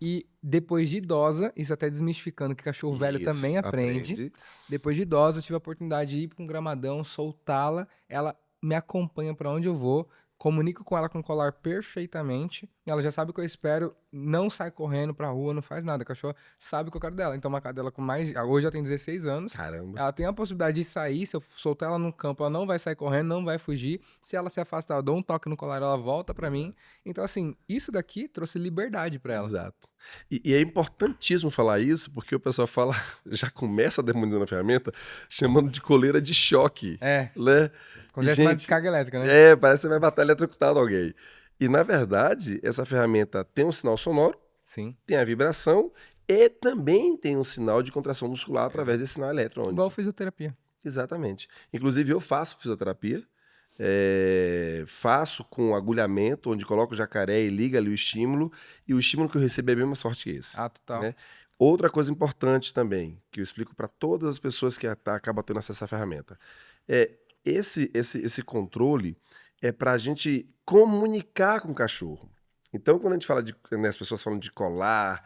e depois de idosa, isso até desmistificando que cachorro velho também Isso, aprende. aprende. Depois de idosa, eu tive a oportunidade de ir para um gramadão, soltá-la. Ela me acompanha para onde eu vou, comunico com ela com o colar perfeitamente. Ela já sabe o que eu espero, não sai correndo pra rua, não faz nada. A cachorra sabe o que eu quero dela. Então, uma cadela com mais. Hoje ela tem 16 anos. Caramba. Ela tem a possibilidade de sair. Se eu soltar ela no campo, ela não vai sair correndo, não vai fugir. Se ela se afastar, eu dou um toque no colar, ela volta pra mim. Exato. Então, assim, isso daqui trouxe liberdade pra ela. Exato. E é importantíssimo falar isso, porque o pessoal fala, já começa demonizando a ferramenta, chamando de coleira de choque, É, né? como E, se tivesse uma gente, descarga elétrica, né? parece que você vai matar eletrocutado alguém. E, na verdade, essa ferramenta tem um sinal sonoro, Sim. tem a vibração e também tem um sinal de contração muscular através desse sinal Igual eletrônico. fisioterapia. Exatamente. Inclusive, eu faço fisioterapia, faço com agulhamento, onde coloco o jacaré e liga ali o estímulo, e o estímulo que eu recebo é a mesma sorte que esse. Ah, total. Né? Outra coisa importante também, que eu explico para todas as pessoas que acabam tendo acesso à ferramenta, é esse controle é para a gente comunicar com o cachorro. Então, quando a gente fala né, as pessoas falam de colar,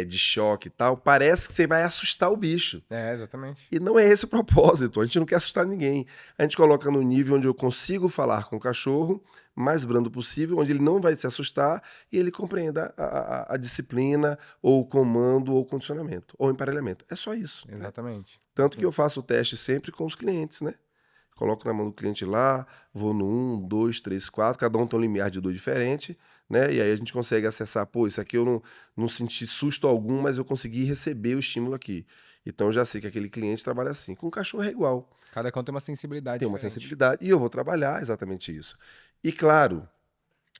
de choque e tal, parece que você vai assustar o bicho. É, exatamente. E não é esse o propósito, a gente não quer assustar ninguém. A gente coloca no nível onde eu consigo falar com o cachorro, mais brando possível, onde ele não vai se assustar e ele compreenda a disciplina, ou o comando, ou o condicionamento, ou o emparelhamento. É só isso. Né? Exatamente. Tanto que eu faço o teste sempre com os clientes, né? Coloco na mão do cliente lá, vou no 1, 2, 3, 4, cada um tem um limiar de dor diferente, né? E aí a gente consegue acessar, pô, isso aqui eu não senti susto algum, mas eu consegui receber o estímulo aqui. Então eu já sei que aquele cliente trabalha assim. Com o cachorro é igual, Cada cão tem uma sensibilidade tem uma diferente. sensibilidade e eu vou trabalhar exatamente isso. E claro,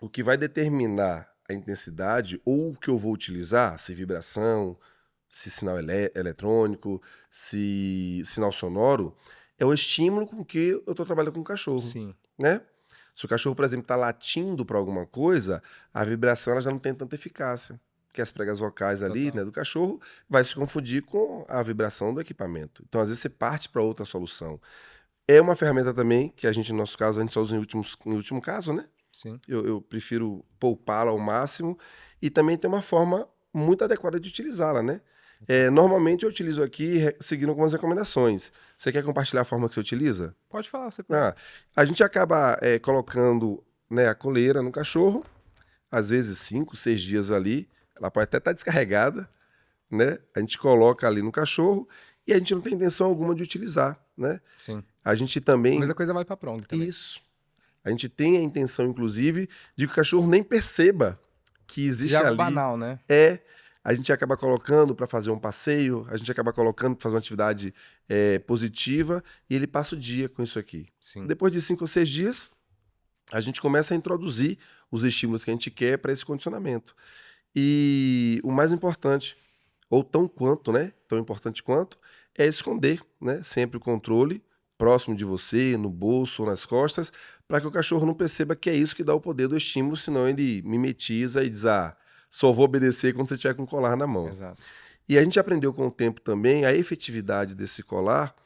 o que vai determinar a intensidade ou o que eu vou utilizar, se vibração, se sinal eletrônico, se sinal sonoro, é o estímulo com que eu estou trabalhando com o cachorro, Sim. né? Se o cachorro, por exemplo, está latindo para alguma coisa, a vibração ela já não tem tanta eficácia. Porque as pregas vocais ali, Total. né, do cachorro vai se confundir com a vibração do equipamento. Então, às vezes, você parte para outra solução. É uma ferramenta também que a gente, no nosso caso, a gente só usa em último caso, né? Sim. Eu prefiro poupá-la ao máximo e também tem uma forma muito adequada de utilizá-la, né? Normalmente eu utilizo aqui seguindo algumas recomendações. Você quer compartilhar a forma que você utiliza? Pode falar, você. Ah, a gente acaba colocando, né, a coleira no cachorro, às vezes 5, 6 dias ali. Ela pode até estar descarregada, né? A gente coloca ali no cachorro e a gente não tem intenção alguma de utilizar, né? Sim. A gente A mesma também... coisa vale pra Prong também. Isso. A gente tem a intenção, inclusive, de que o cachorro nem perceba que Isso já é existe algo ali. banal, né? A gente acaba colocando para fazer um passeio, a gente acaba colocando para fazer uma atividade positiva e ele passa o dia com isso aqui. Sim. Depois de 5 ou 6 dias, a gente começa a introduzir os estímulos que a gente quer para esse condicionamento. E o mais importante, ou tão quanto, né? Tão importante quanto, é esconder, né? Sempre o controle próximo de você, no bolso ou nas costas, para que o cachorro não perceba que é isso que dá o poder do estímulo, senão ele mimetiza e diz, só vou obedecer quando você estiver com o colar na mão. Exato. E a gente aprendeu com o tempo também a efetividade desse colar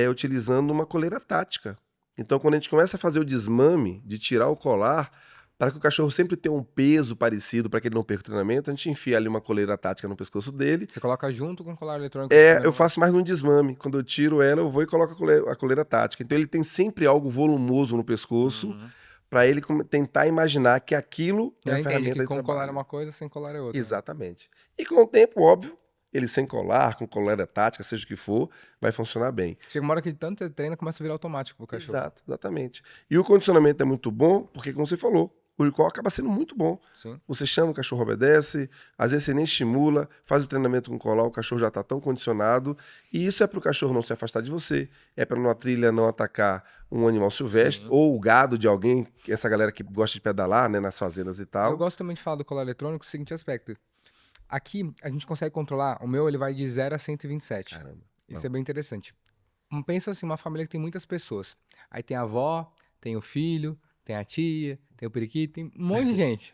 utilizando uma coleira tática. Então, quando a gente começa a fazer o desmame de tirar o colar, para que o cachorro sempre tenha um peso parecido, para que ele não perca o treinamento, a gente enfia ali uma coleira tática no pescoço dele. Você coloca junto com o colar eletrônico? Assim, Eu faço mais no desmame. Quando eu tiro ela, eu vou e coloco a coleira tática. Então, ele tem sempre algo volumoso no pescoço, para ele tentar imaginar que aquilo é a entende ferramenta que de com trabalho. colar é uma coisa, sem colar é outra. Exatamente. E com o tempo, óbvio, ele sem colar, com coleira tática, seja o que for, vai funcionar bem. Chega uma hora que tanto você treina, começa a virar automático pro cachorro. Exato, exatamente. E o condicionamento é muito bom, porque, como você falou, o recall acaba sendo muito bom. Sim. Você chama, o cachorro obedece, às vezes você nem estimula, faz o treinamento com colar, o cachorro já está tão condicionado. E isso é para o cachorro não se afastar de você, é para numa trilha não atacar um animal silvestre, Sim. ou o gado de alguém, essa galera que gosta de pedalar, né, nas fazendas e tal. Eu gosto também de falar do colar eletrônico no seguinte aspecto. Aqui, a gente consegue controlar, o meu ele vai de 0 a 127. Caramba. Isso é bem interessante. Pensa assim, uma família que tem muitas pessoas. Aí tem a avó, tem o filho, tem a tia, tem o periquito, tem um monte de gente.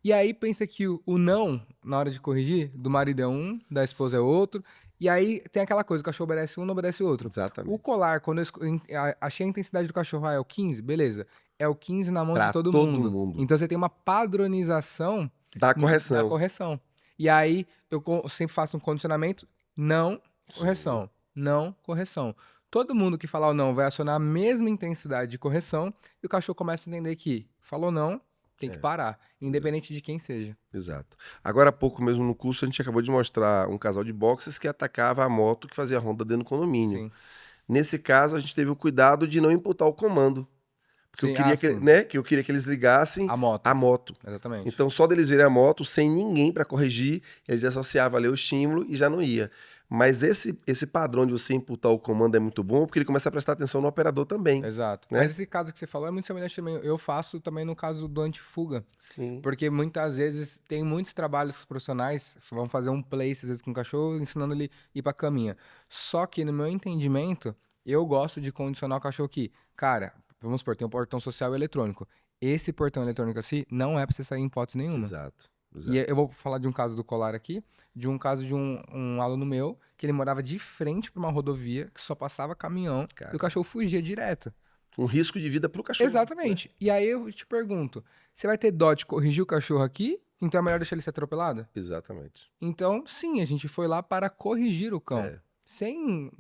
E aí pensa que o não, na hora de corrigir, do marido é um, da esposa é outro. E aí tem aquela coisa, o cachorro obedece um, não obedece o outro. Exatamente. O colar, quando eu achei a intensidade do cachorro, é o 15, beleza. É o 15 na mão Pra de todo todo mundo. mundo. Então você tem uma padronização Da correção. da correção. E aí eu sempre faço um condicionamento, não, correção. Não, correção. Todo mundo que falar o não vai acionar a mesma intensidade de correção e o cachorro começa a entender que falou não, tem que parar, independente de quem seja. Exato. Agora há pouco mesmo no curso a gente acabou de mostrar um casal de boxers que atacava a moto que fazia ronda dentro do condomínio. Sim. Nesse caso a gente teve o cuidado de não imputar o comando. Porque Sim, eu queria sim. que eu queria que eles ligassem A moto. a moto. Exatamente. Então, só deles verem a moto, sem ninguém para corrigir, eles associavam ali o estímulo e já não ia. Mas esse padrão de você imputar o comando é muito bom, porque ele começa a prestar atenção no operador também. Exato. Né? Mas esse caso que você falou é muito semelhante também. Eu faço também no caso do antifuga. Sim. Porque muitas vezes tem muitos trabalhos que os profissionais vão fazer um place, às vezes, com o cachorro, ensinando ele a ir pra caminha. Só que, no meu entendimento, eu gosto de condicionar o cachorro aqui. Cara, vamos supor, tem um portão social e eletrônico. Esse portão eletrônico assim não é pra você sair em hipótese nenhuma. Exato. E eu vou falar de um caso do colar aqui, de um caso de um aluno meu, que ele morava de frente pra uma rodovia, que só passava caminhão, e o cachorro fugia direto. Um risco de vida pro cachorro. Exatamente. Né? E aí eu te pergunto, você vai ter dó de corrigir o cachorro aqui? Então é melhor deixar ele ser atropelado? Exatamente. Então, sim, a gente foi lá para corrigir o cão. Sem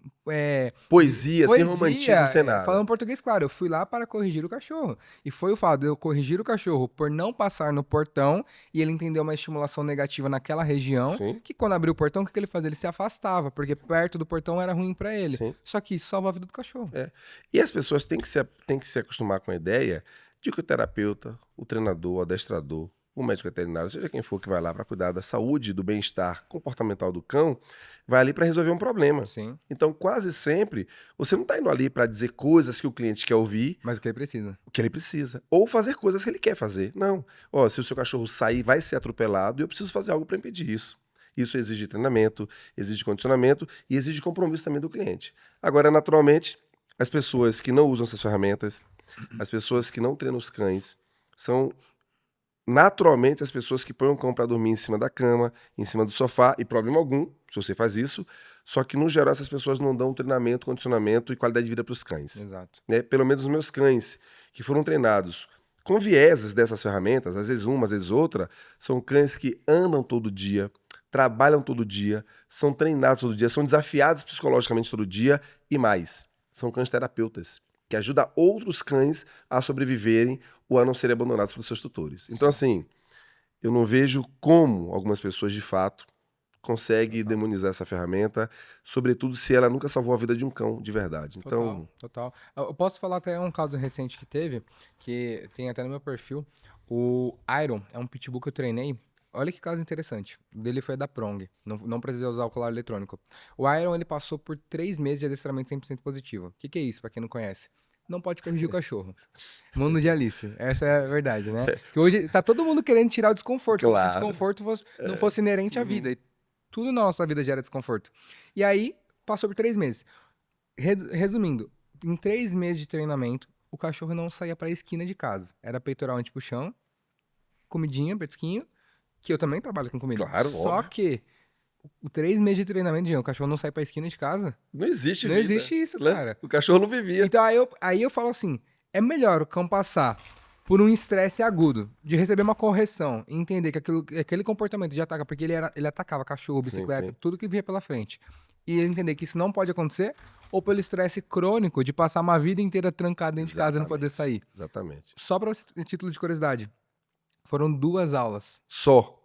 poesia, sem romantismo, sem nada. Falando português, claro, eu fui lá para corrigir o cachorro. E foi o fato de eu corrigir o cachorro por não passar no portão e ele entendeu uma estimulação negativa naquela região, Sim. que quando abriu o portão, o que ele fazia? Ele se afastava, porque perto do portão era ruim para ele. Sim. Só que isso salva a vida do cachorro. E as pessoas têm que se acostumar com a ideia de que o terapeuta, o treinador, o adestrador, o médico veterinário, seja quem for que vai lá para cuidar da saúde, do bem-estar comportamental do cão, vai ali para resolver um problema. Sim. Então, quase sempre, você não está indo ali para dizer coisas que o cliente quer ouvir. Mas o que ele precisa. O que ele precisa. Ou fazer coisas que ele quer fazer. Não. Se o seu cachorro sair, vai ser atropelado, eu preciso fazer algo para impedir isso. Isso exige treinamento, exige condicionamento e exige compromisso também do cliente. Agora, naturalmente, as pessoas que não usam essas ferramentas, as pessoas que não treinam os cães, são naturalmente as pessoas que põem o cão para dormir em cima da cama, em cima do sofá, e problema algum, se você faz isso, Só que, no geral, essas pessoas não dão treinamento, condicionamento e qualidade de vida para os cães. Exato. Né? Pelo menos os meus cães, que foram treinados com vieses dessas ferramentas, às vezes uma, às vezes outra, são cães que andam todo dia, trabalham todo dia, são treinados todo dia, são desafiados psicologicamente todo dia e mais, são cães terapeutas, que ajudam outros cães a sobreviverem ou a não serem abandonados pelos seus tutores. Então, assim, eu não vejo como algumas pessoas, de fato, conseguem demonizar essa ferramenta, sobretudo se ela nunca salvou a vida de um cão de verdade. Então, Total. Eu posso falar até um caso recente que teve, que tem até no meu perfil. O Iron é um pitbull que eu treinei. Olha que caso interessante. O dele foi da Prong. Não precisei usar o colar eletrônico. O Iron, ele passou por 3 meses de adestramento 100% positivo. O que é isso, pra quem não conhece? Não pode corrigir o cachorro. Mundo de Alice. Essa é a verdade, né? Que hoje tá todo mundo querendo tirar o desconforto. Como se o claro. desconforto não fosse inerente à vida. E tudo na nossa vida gera desconforto. E aí, passou por 3 meses. Resumindo, em 3 meses de treinamento, o cachorro não saía pra esquina de casa. Era peitoral anti-puxão, comidinha, petisquinho, que eu também trabalho com comida. Claro, Só óbvio. que o 3 meses de treinamento, Jean, o cachorro não sai pra esquina de casa. Não existe Não vida, existe isso, né? cara. O cachorro não vivia. Então aí eu falo assim, é melhor o cão passar por um estresse agudo, de receber uma correção e entender que aquele comportamento de ataque, porque ele atacava cachorro, Sim, bicicleta, sim. tudo que vinha pela frente. E ele entender que isso não pode acontecer, ou pelo estresse crônico de passar uma vida inteira trancado dentro de casa e não poder sair. Exatamente. Só pra você ter título de curiosidade, foram 2 aulas. Só.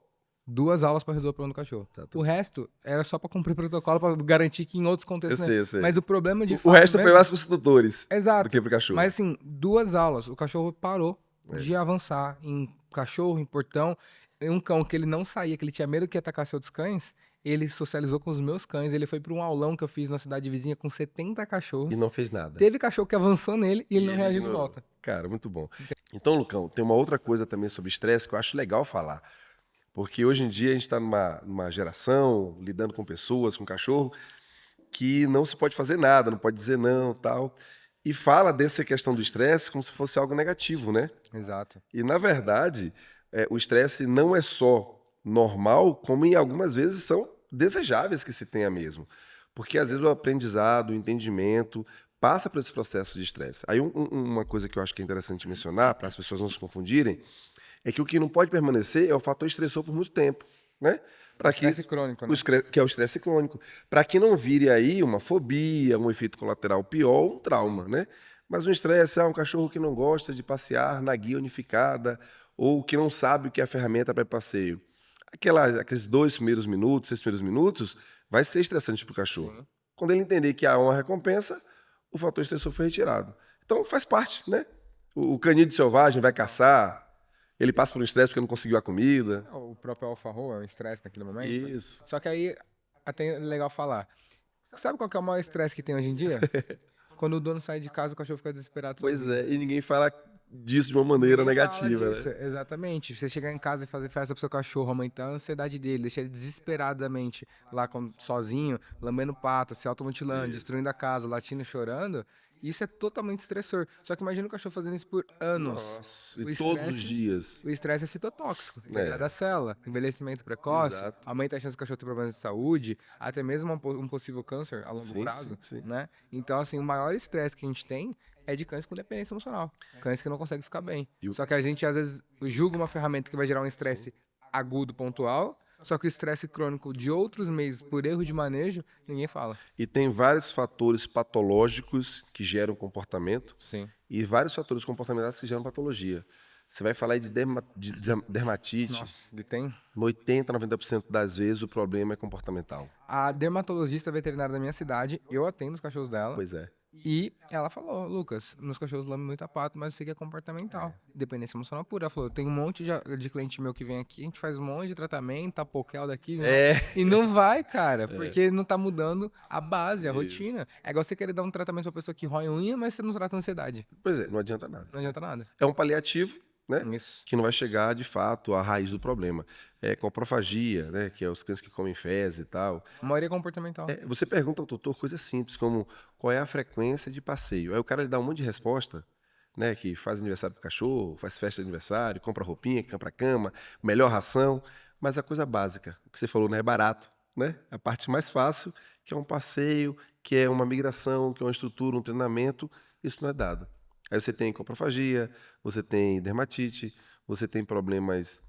2 aulas pra resolver o problema do cachorro. Exatamente. O resto era só pra cumprir protocolo, pra garantir que em outros contextos, Eu né? sei. Mas o problema de O fato resto foi mesmo- mais para os tutores do Exato. que pro cachorro. Mas assim, 2 aulas, o cachorro parou de avançar em cachorro, em portão. Um cão que ele não saía, que ele tinha medo que ia atacar outros cães, ele socializou com os meus cães, ele foi pra um aulão que eu fiz na cidade vizinha com 70 cachorros. E não fez nada. Teve cachorro que avançou nele e ele não reagiu de ignorou. volta. Cara, muito bom. Então, Lucão, tem uma outra coisa também sobre estresse que eu acho legal falar. Porque hoje em dia a gente está numa geração, lidando com pessoas, com cachorro, que não se pode fazer nada, não pode dizer não, tal. E fala dessa questão do estresse como se fosse algo negativo, né? Exato. E, na verdade, o estresse não é só normal, como em algumas vezes são desejáveis que se tenha mesmo. Porque, às vezes, o aprendizado, o entendimento passa por esse processo de estresse. Aí, uma coisa que eu acho que é interessante mencionar, para as pessoas não se confundirem, é que o que não pode permanecer é o fator estressor por muito tempo, né? Para que Estresse crônico, né? que é o estresse crônico, para que não vire aí uma fobia, um efeito colateral pior, um trauma, né? Mas um estresse, um cachorro que não gosta de passear na guia unificada ou que não sabe o que é a ferramenta para passeio. Aqueles 2 primeiros minutos, 6 primeiros minutos, vai ser estressante para o cachorro. Sim. Quando ele entender que há uma recompensa, o fator estressor foi retirado. Então faz parte, né? O canídeo selvagem vai caçar, ele passa por um estresse porque não conseguiu a comida. O próprio alfarrol é um estresse naquele momento. Isso. Só que aí até é legal falar. Sabe qual que é o maior estresse que tem hoje em dia? Quando o dono sai de casa, o cachorro fica desesperado. Pois sozinho. é, e ninguém fala disso de uma maneira Ninguém fala negativa, disso, né? exatamente. Você chegar em casa e fazer festa pro seu cachorro, aumentar a ansiedade dele, deixar ele desesperadamente lá sozinho, lambendo pata, se automutilando, destruindo a casa, latindo e chorando, isso é totalmente estressor. Só que imagina o cachorro fazendo isso por anos. Nossa, O e todos os estresse- dias. O estresse é citotóxico, É. degrada a célula, envelhecimento precoce, Exato. aumenta a chance do cachorro ter problemas de saúde, até mesmo um possível câncer a longo Sim, prazo, sim. né? Então, assim, o maior estresse que a gente tem é de cães com dependência emocional, cães que não conseguem ficar bem. E o- Só que a gente, às vezes, julga uma ferramenta que vai gerar um estresse agudo, pontual, só que o estresse crônico de outros meses por erro de manejo, ninguém fala. E tem vários fatores patológicos que geram comportamento Sim. e vários fatores comportamentais que geram patologia. Você vai falar aí de dermatite, Nossa, ele tem. no 80, 90% das vezes o problema é comportamental. A dermatologista veterinária da minha cidade, eu atendo os cachorros dela. Pois é. E ela falou, Lucas, meus cachorros lambem muito a pata, mas isso aqui é comportamental. Dependência emocional pura. Ela falou, tem um monte de cliente meu que vem aqui, a gente faz um monte de tratamento, apoquel daqui, né? E não vai, cara, porque não tá mudando a base, a rotina. É igual você querer dar um tratamento pra pessoa que rói unha, mas você não trata a ansiedade. Pois é, não adianta nada. Não adianta nada. É um paliativo, né? Isso. Que não vai chegar, de fato, à raiz do problema. É coprofagia, né? Que é os cães que comem fezes e tal. A maioria é comportamental. Você pergunta ao tutor coisas simples, como qual é a frequência de passeio. Aí o cara lhe dá um monte de resposta, né? Que faz aniversário pro cachorro, faz festa de aniversário, compra roupinha, compra cama, melhor ração. Mas a coisa básica, o que você falou, né? É barato. né? A parte mais fácil, que é um passeio, que é uma migração, que é uma estrutura, um treinamento, isso não é dado. Aí você tem coprofagia, você tem dermatite, você tem problemas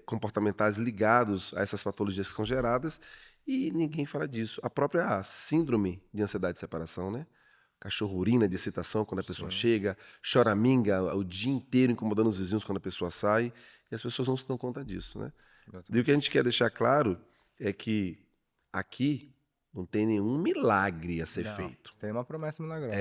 comportamentais ligados a essas patologias que são geradas e ninguém fala disso. A própria síndrome de ansiedade de separação, né? Cachorro urina de excitação quando a pessoa Sim. chega, choraminga o dia inteiro incomodando os vizinhos quando a pessoa sai, e as pessoas não se dão conta disso, né? E o que a Exatamente. gente quer deixar claro é que aqui não tem nenhum milagre a ser Não, feito. tem uma promessa milagrosa.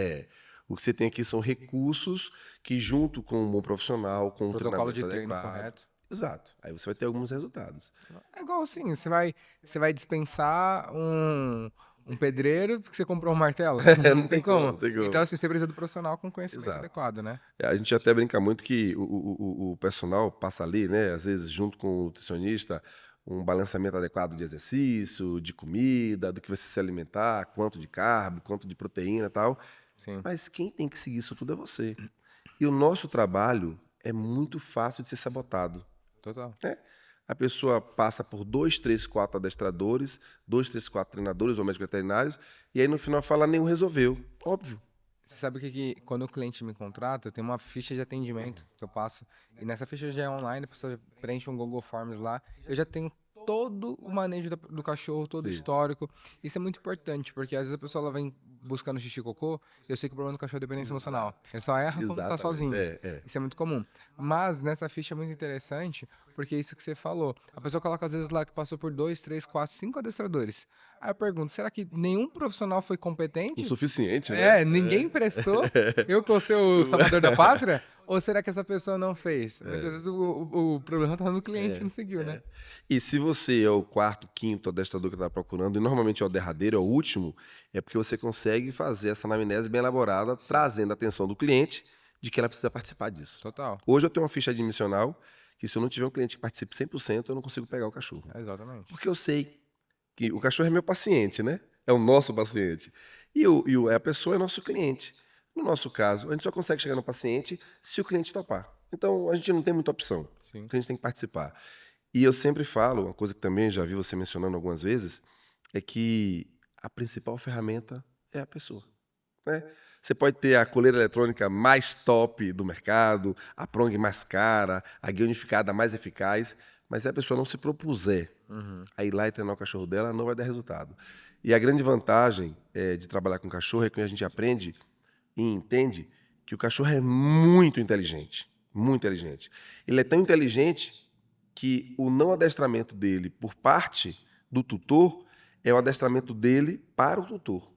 O que você tem aqui são recursos que, junto com um bom profissional, com um Protocolo de treinamento treino adequado, correto. exato, aí você vai ter alguns resultados. É igual assim, você vai dispensar um pedreiro porque você comprou um martelo? Não Não tem tem como, como. não tem Então, como. assim, você precisa do profissional com conhecimento Exato. adequado, né? A gente até brinca muito que o personal passa ali, né? Às vezes, junto com o nutricionista, um balanceamento adequado de exercício, de comida, do que você se alimentar, quanto de carbo, quanto de proteína e tal. Sim, Mas quem tem que seguir isso tudo é você. E o nosso trabalho é muito fácil de ser sabotado, total. né? A pessoa passa por 2, 3, 4 adestradores, 2, 3, 4 treinadores ou médicos veterinários, e aí no final fala, nenhum resolveu. Óbvio. Você sabe que quando o cliente me contrata, eu tenho uma ficha de atendimento que eu passo. E nessa ficha já é online, a pessoa preenche um Google Forms lá. Eu já tenho todo o manejo do cachorro, todo o Isso. histórico. Isso é muito importante, porque às vezes a pessoa ela vem buscando xixi e cocô, eu sei que o problema do cachorro é dependência emocional. Exato. Ele só erra quando tá Exatamente. sozinho. Isso é muito comum. Mas nessa ficha é muito interessante, porque é isso que você falou. A pessoa coloca às vezes lá que passou por 2, 3, 4, 5 adestradores. Aí eu pergunto, será que nenhum profissional foi O competente? suficiente, né? Ninguém prestou? Eu que vou ser o salvador da pátria? Ou será que essa pessoa não fez? Muitas vezes o problema tá no cliente, não seguiu, né? E se você é o quarto, quinto adestrador que está procurando, e normalmente é o derradeiro, é o último, é porque você consegue fazer essa anamnese bem elaborada, trazendo a atenção do cliente de que ela precisa participar disso. Total. Hoje eu tenho uma ficha admissional que se eu não tiver um cliente que participe 100%, eu não consigo pegar o cachorro. Exatamente. Porque eu sei que o cachorro é meu paciente, né? É o nosso paciente. A pessoa é nosso cliente. No nosso caso, a gente só consegue chegar no paciente se o cliente topar. Então, a gente não tem muita opção. Sim. O cliente tem que participar. E eu sempre falo, uma coisa que também já vi você mencionando algumas vezes, é que a principal ferramenta é a pessoa, né? Você pode ter a coleira eletrônica mais top do mercado, a prong mais cara, a guia unificada mais eficaz, mas se a pessoa não se propuser a ir lá e treinar o cachorro dela, não vai dar resultado. E a grande vantagem de trabalhar com cachorro é que a gente aprende e entende que o cachorro é muito inteligente. Muito inteligente. Ele é tão inteligente que o não adestramento dele por parte do tutor é o adestramento dele para o tutor.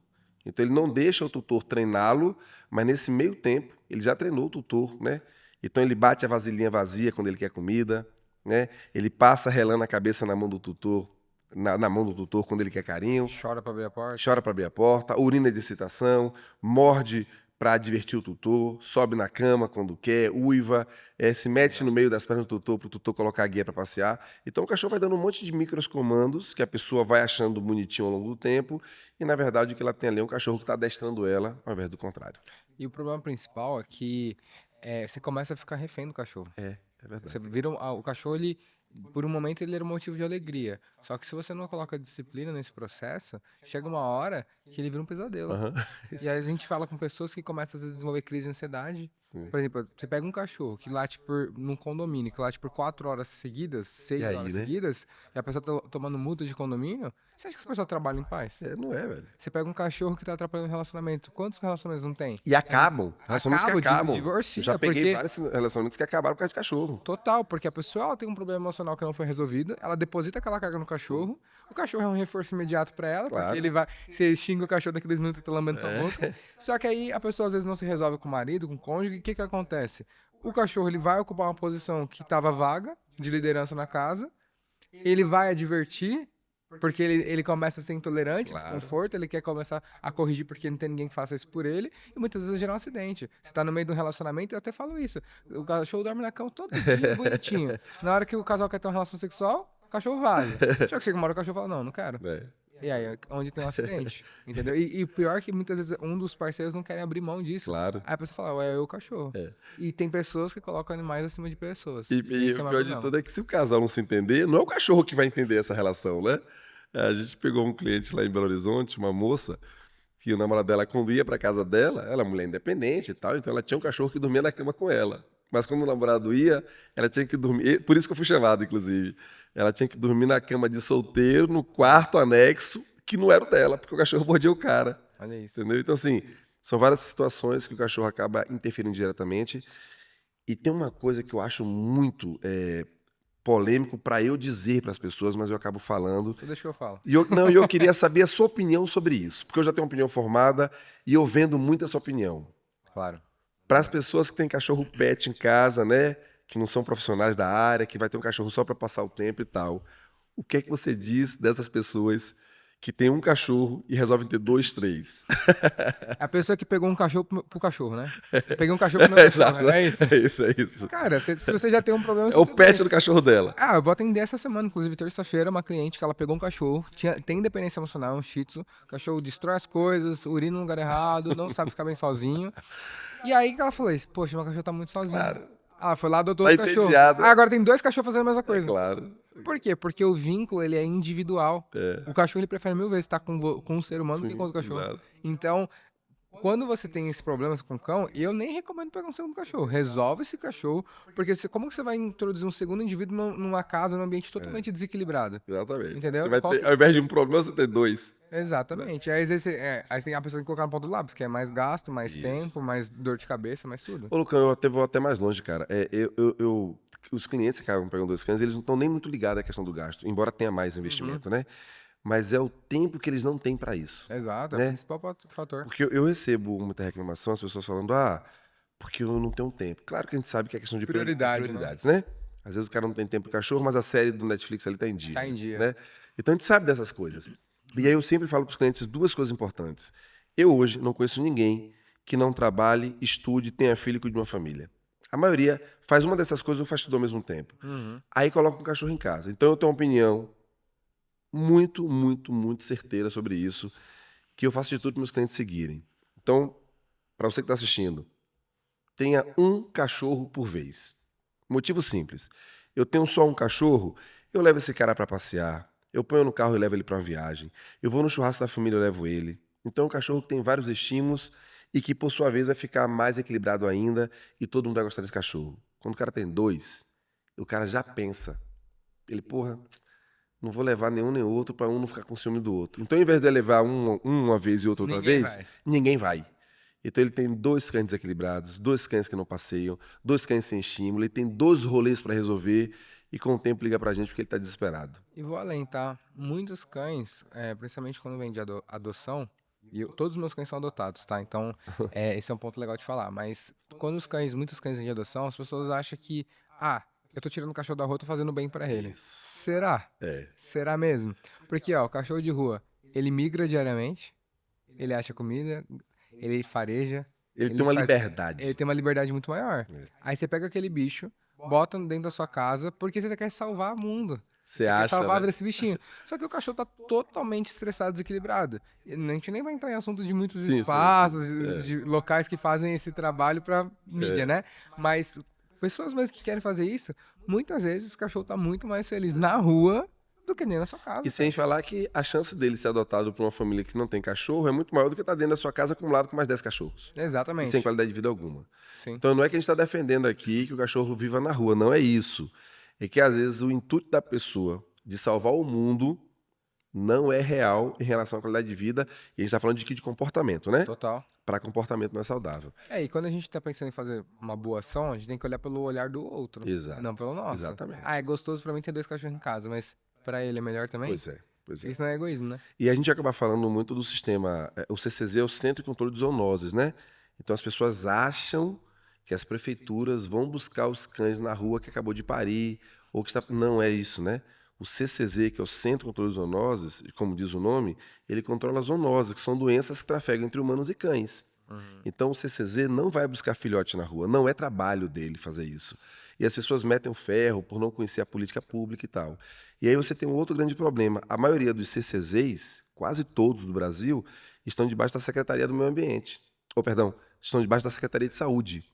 Então ele não deixa o tutor treiná-lo, mas nesse meio tempo ele já treinou o tutor, né? Então ele bate a vasilhinha vazia quando ele quer comida, né? Ele passa relando a cabeça na mão do tutor, na mão do tutor quando ele quer carinho, Chora pra abrir a porta. chora para abrir a porta, urina de excitação, morde para divertir o tutor, sobe na cama quando quer, uiva, se mete no meio das pernas do tutor para o tutor colocar a guia para passear. Então o cachorro vai dando um monte de micros comandos que a pessoa vai achando bonitinho ao longo do tempo e na verdade o que ela tem ali é um cachorro que está adestrando ela ao invés do contrário. E o problema principal é que você começa a ficar refém do cachorro. É verdade. Você vira o cachorro, ele, por um momento, ele era um motivo de alegria. Só que se você não coloca disciplina nesse processo, chega uma hora que ele vira um pesadelo. Aham. E aí a gente fala com pessoas que começam às vezes, a desenvolver crise de ansiedade. Sim. Por exemplo, você pega um cachorro que late num condomínio, que late por 4 horas seguidas, 6 E aí, horas né? seguidas, e a pessoa tá tomando multa de condomínio, você acha que essa pessoa trabalha em paz? Não é, velho. Você pega um cachorro que tá atrapalhando o relacionamento. Quantos relacionamentos não tem? E acabam. Relacionamentos que acabam. Divorcia, Eu já peguei porque vários relacionamentos que acabaram por causa de cachorro. total, porque a pessoa ela tem um problema emocional que não foi resolvido, ela deposita aquela carga no cachorro, o cachorro é um reforço imediato pra ela, Claro. porque ele vai, você xinga o cachorro daqui 2 minutos e tá lambendo sua boca. Só que aí a pessoa às vezes não se resolve com o marido, com o cônjuge, e o que que acontece? O cachorro ele vai ocupar uma posição que estava vaga, de liderança na casa, ele vai advertir, porque ele começa a ser intolerante, Claro. desconforto, ele quer começar a corrigir porque não tem ninguém que faça isso por ele, e muitas vezes gera um acidente. Você tá no meio de um relacionamento, eu até falo isso, o cachorro dorme na cama todo dia, bonitinho. Na hora que o casal quer ter uma relação sexual, o cachorro vai. Só que chega uma hora que o cachorro fala, não quero. E aí, é onde tem um acidente, entendeu? E o pior é que muitas vezes um dos parceiros não querem abrir mão disso. Claro. Aí a pessoa fala, ué, é o cachorro. E tem pessoas que colocam animais acima de pessoas. E Esse o é o maior pior de problema. tudo é que se o casal não se entender, não é o cachorro que vai entender essa relação, né? A gente pegou um cliente lá em Belo Horizonte, uma moça, que o namorado dela, quando ia pra casa dela, ela é mulher independente e tal, então ela tinha um cachorro que dormia na cama com ela. Mas quando o namorado ia, ela tinha que dormir. Por isso que eu fui chamado, inclusive. Ela tinha que dormir na cama de solteiro, no quarto anexo, que não era o dela, porque o cachorro mordia o cara. Olha isso. Entendeu? Então, assim, são várias situações que o cachorro acaba interferindo diretamente. E tem uma coisa que eu acho muito polêmico para eu dizer para as pessoas, mas eu acabo falando. Então deixa que eu falo. Não, eu queria saber a sua opinião sobre isso, porque eu já tenho uma opinião formada e eu vendo muito essa opinião. Claro. Para as pessoas que têm cachorro pet em casa, né, que não são profissionais da área, que vai ter um cachorro só para passar o tempo e tal, o que é que você diz dessas pessoas que têm um cachorro e resolvem ter dois, três? É a pessoa que pegou um cachorro pro cachorro, né? Eu peguei um cachorro pro meu cachorro, Exato, né? É isso. é isso, é isso. Cara, se você já tem um problema, É você o tem pet dois. do cachorro dela. Ah, eu vou atender essa semana, inclusive terça-feira, uma cliente que ela pegou um cachorro, tem dependência emocional, um shih tzu, o cachorro destrói as coisas, urina no lugar errado, não sabe ficar bem sozinho. E aí que ela falou isso, poxa, meu cachorro tá muito sozinho. Claro. Ela foi lá, adotou Tá outro cachorro. entediada. Ah, agora tem dois cachorros fazendo a mesma É coisa. claro. Por quê? Porque o vínculo, ele é individual. O cachorro, ele prefere mil vezes estar com um ser humano do que Sim, com outro cachorro. exato. Então, quando você tem esse problema com o cão, eu nem recomendo pegar um segundo cachorro. Resolve esse cachorro, porque como que você vai introduzir um segundo indivíduo numa casa, num ambiente totalmente desequilibrado? Exatamente. Entendeu? Você vai Qual ter, que- ao invés de um problema, você tem dois. Exatamente. Aí, às vezes, aí tem a pessoa que colocar no ponto do lápis, que é mais gasto, mais Isso. tempo, mais dor de cabeça, mais tudo. Ô, Lucão, eu até vou até mais longe, cara. Os clientes que acabam pegando dois cães, eles não estão nem muito ligados à questão do gasto, embora tenha mais investimento, né? Mas é o tempo que eles não têm para isso. Exato, é Né? o principal fator. Porque eu recebo muita reclamação, as pessoas falando, porque eu não tenho tempo. Claro que a gente sabe que é questão de prioridades, né? Às vezes o cara não tem tempo pro cachorro, mas a série do Netflix ali tá em dia. Tá em dia. Né? Então a gente sabe dessas coisas. E aí eu sempre falo para os clientes duas coisas importantes. Eu hoje não conheço ninguém que não trabalhe, estude, tenha filho e cuide de uma família. A maioria faz uma dessas coisas ou faz tudo ao mesmo tempo. Aí coloca um cachorro em casa. Então eu tenho uma opinião muito, muito, muito certeira sobre isso, que eu faço de tudo para meus clientes seguirem. Então, para você que está assistindo, tenha um cachorro por vez. Motivo simples. Eu tenho só um cachorro, eu levo esse cara para passear, eu ponho no carro e levo ele para uma viagem, eu vou no churrasco da família e levo ele. Então, é um cachorro que tem vários estímulos e que, por sua vez, vai ficar mais equilibrado ainda e todo mundo vai gostar desse cachorro. Quando o cara tem dois, o cara já pensa. Ele, porra, não vou levar nenhum nem outro para um não ficar com ciúme do outro. Então, ao invés de eu levar uma vez e outra Ninguém vez, vai. ninguém vai. Então, ele tem dois cães desequilibrados, dois cães que não passeiam, dois cães sem estímulo, ele tem 2 rolês para resolver e com o tempo liga pra gente porque ele tá desesperado. E vou além, tá? Muitos cães, principalmente quando vem de adoção, todos os meus cães são adotados, tá? Então, esse é um ponto legal de falar. Mas quando muitos cães vêm de adoção, as pessoas acham que, eu tô tirando o cachorro da rua, tô fazendo bem pra ele. Isso. Será? É. Será mesmo? Porque, ó, o cachorro de rua, ele migra diariamente, ele acha comida, ele fareja. Ele tem uma liberdade. Ele tem uma liberdade muito maior. Aí você pega aquele bicho, bota dentro da sua casa, porque você quer salvar o mundo. Você quer acha, salvar a né? vida desse bichinho. Só que o cachorro tá totalmente estressado, desequilibrado. E a gente nem vai entrar em assunto de muitos Sim, sim, espaços, sim. de locais que fazem esse trabalho pra mídia, né? Mas pessoas mesmo que querem fazer isso, muitas vezes o cachorro tá muito mais feliz na rua do que dentro da sua casa. E sem falar que a chance dele ser adotado por uma família que não tem cachorro é muito maior do que estar dentro da sua casa acumulado com mais 10 cachorros. E Exatamente. sem qualidade de vida alguma. Sim. Então não é que a gente está defendendo aqui que o cachorro viva na rua, não é isso. É que às vezes o intuito da pessoa de salvar o mundo não é real em relação à qualidade de vida. E a gente está falando de comportamento, né? Total. Para comportamento não é saudável. E quando a gente tá pensando em fazer uma boa ação, a gente tem que olhar pelo olhar do outro. Exato. Não pelo nosso. Exatamente. É gostoso pra mim ter 2 cachorros em casa, mas pra ele é melhor também? Pois é. Isso não é egoísmo, né? E a gente acaba falando muito do sistema, o CCZ é o Centro de Controle de Zoonoses, né? Então as pessoas acham que as prefeituras vão buscar os cães na rua que acabou de parir, ou que está... Não é isso, né? O CCZ, que é o Centro de Controle de Zoonoses, como diz o nome, ele controla as zoonoses, que são doenças que trafegam entre humanos e cães. Então o CCZ não vai buscar filhote na rua, não é trabalho dele fazer isso. E as pessoas metem o ferro por não conhecer a política pública e tal. E aí você tem um outro grande problema. A maioria dos CCZs, quase todos do Brasil, estão debaixo da Secretaria do Meio Ambiente. Estão debaixo da Secretaria de Saúde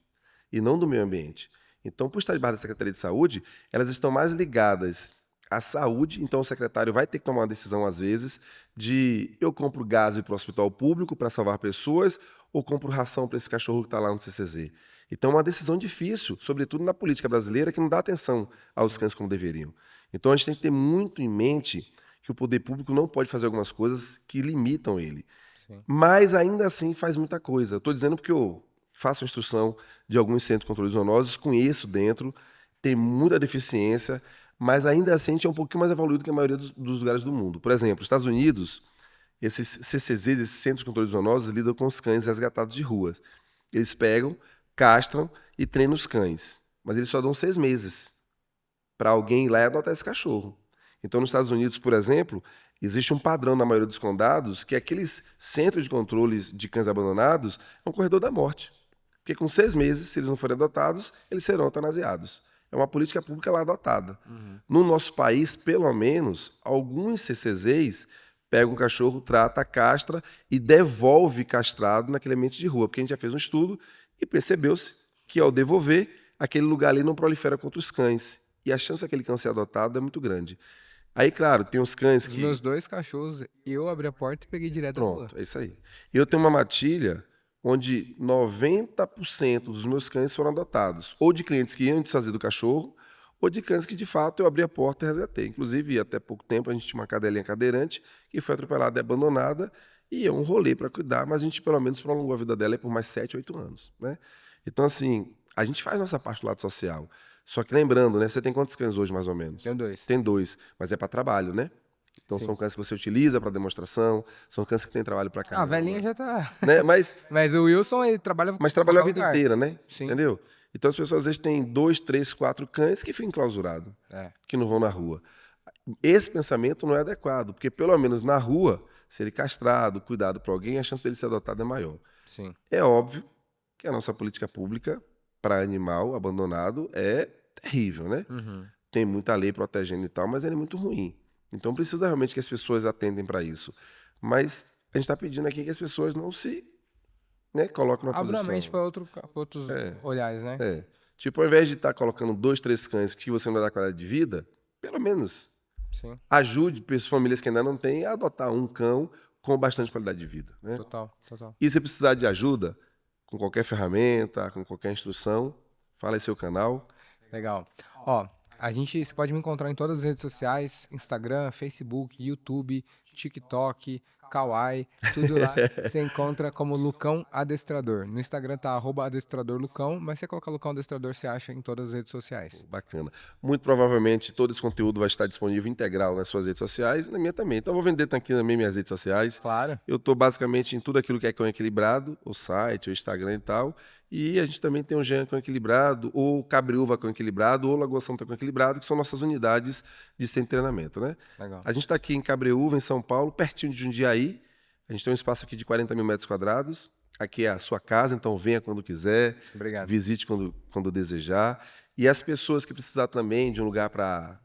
e não do Meio Ambiente. Então, por estar debaixo da Secretaria de Saúde, elas estão mais ligadas a saúde, então o secretário vai ter que tomar uma decisão, às vezes, de eu compro gás para o hospital público para salvar pessoas ou compro ração para esse cachorro que está lá no CCZ. Então é uma decisão difícil, sobretudo na política brasileira, que não dá atenção aos cães como deveriam. Então a gente tem que ter muito em mente que o poder público não pode fazer algumas coisas que limitam ele. Sim. Mas ainda assim faz muita coisa. Estou dizendo porque eu faço a instrução de alguns centros de controle de zoonoses, conheço dentro, tem muita deficiência, mas ainda assim a gente é um pouquinho mais evoluído que a maioria dos lugares do mundo. Por exemplo, os Estados Unidos, esses CCZs, esses centros de controle de zoonoses, lidam com os cães resgatados de ruas. Eles pegam, castram e treinam os cães. Mas eles só dão 6 meses para alguém ir lá e adotar esse cachorro. Então, nos Estados Unidos, por exemplo, existe um padrão na maioria dos condados que aqueles centros de controle de cães abandonados é um corredor da morte. Porque com 6 meses, se eles não forem adotados, eles serão eutanasiados. É uma política pública lá adotada. No nosso país, pelo menos, alguns CCZs pegam um cachorro, trata, castra e devolve castrado naquele ambiente de rua. Porque a gente já fez um estudo e percebeu-se que, ao devolver, aquele lugar ali não prolifera contra os cães. E a chance daquele cão ser adotado é muito grande. Aí, claro, tem uns cães Os que... meus 2 cachorros, eu abri a porta e peguei direto da rua. Pronto, é isso aí. Eu tenho uma matilha onde 90% dos meus cães foram adotados. Ou de clientes que iam desfazer do cachorro, ou de cães que, de fato, eu abri a porta e resgatei. Inclusive, até pouco tempo, a gente tinha uma cadelinha cadeirante que foi atropelada e abandonada, e é um rolê para cuidar, mas a gente, pelo menos, prolongou a vida dela por mais 7, 8 anos. Né? Então, assim, a gente faz nossa parte do lado social. Só que lembrando, né? Você tem quantos cães hoje, mais ou menos? Tenho 2. Tem 2, mas é para trabalho, né? Então Sim. são cães que você utiliza para demonstração, são cães que têm trabalho para Ah, a caramba. velhinha já tá. Né? Mas Mas o Wilson, ele trabalha trabalhou a qualquer vida lugar. inteira, né? Sim. Entendeu? Então as pessoas às vezes têm 2, 3, 4 cães que ficam enclausurados, É. que não vão na rua. Esse pensamento não é adequado, porque pelo menos na rua, se ele castrado, cuidado por alguém, a chance dele ser adotado é maior. Sim. É óbvio que a nossa política pública para animal abandonado é terrível, né? Uhum. Tem muita lei protegendo e tal, mas ele é muito ruim. Então precisa realmente que as pessoas atentem para isso. Mas a gente está pedindo aqui que as pessoas não se coloquem numa Abre a posição. mente para outros olhares, né? É. Tipo, ao invés de estar colocando 2, 3 cães que você não vai dar qualidade de vida, pelo menos Sim. ajude famílias que ainda não têm a adotar um cão com bastante qualidade de vida. Né? Total, total. E se precisar de ajuda, com qualquer ferramenta, com qualquer instrução, fala em seu canal. Legal. Ó, você pode me encontrar em todas as redes sociais, Instagram, Facebook, YouTube, TikTok, Kawaii, tudo lá. Você encontra como Lucão Adestrador. No Instagram tá @adestradorlucão, mas você coloca Lucão Adestrador, você acha em todas as redes sociais. Bacana. Muito provavelmente todo esse conteúdo vai estar disponível integral nas suas redes sociais e na minha também. Então eu vou vender aqui também minhas redes sociais. Claro. Eu estou basicamente em tudo aquilo que é cão equilibrado, o site, o Instagram e tal. E a gente também tem o Jean Cão Equilibrado, ou Cabriúva Cão Equilibrado, ou Lagoa Santa Cão Equilibrado, que são nossas unidades de centro de treinamento. Né? Legal. A gente está aqui em Cabreúva, em São Paulo, pertinho de Jundiaí. A gente tem um espaço aqui de 40 mil metros quadrados. Aqui é a sua casa, então venha quando quiser. Obrigado. Visite quando desejar. E as pessoas que precisar também de um lugar para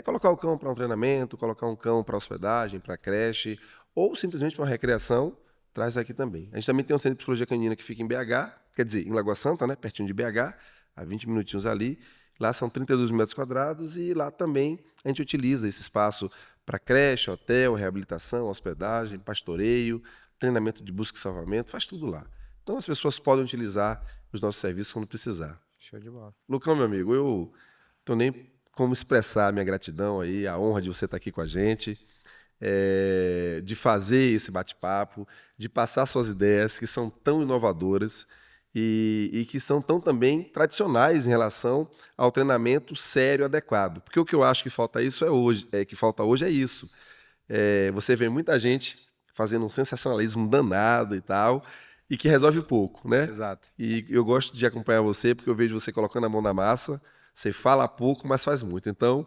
colocar o cão para um treinamento, colocar um cão para hospedagem, para creche, ou simplesmente para uma recreação, traz aqui também. A gente também tem um centro de psicologia canina que fica em BH, quer dizer, em Lagoa Santa, né, pertinho de BH, a 20 minutinhos ali. Lá são 32 mil metros quadrados e lá também a gente utiliza esse espaço para creche, hotel, reabilitação, hospedagem, pastoreio, treinamento de busca e salvamento, faz tudo lá. Então as pessoas podem utilizar os nossos serviços quando precisar. Show de bola. Lucão, meu amigo, eu tô nem como expressar a minha gratidão aí, a honra de você estar aqui com a gente, de fazer esse bate-papo, de passar suas ideias que são tão inovadoras e que são tão também tradicionais em relação ao treinamento sério adequado. Porque o que eu acho que falta hoje é isso. Você vê muita gente fazendo um sensacionalismo danado e tal, e que resolve pouco, né? Exato. E eu gosto de acompanhar você, porque eu vejo você colocando a mão na massa, você fala pouco, mas faz muito. Então,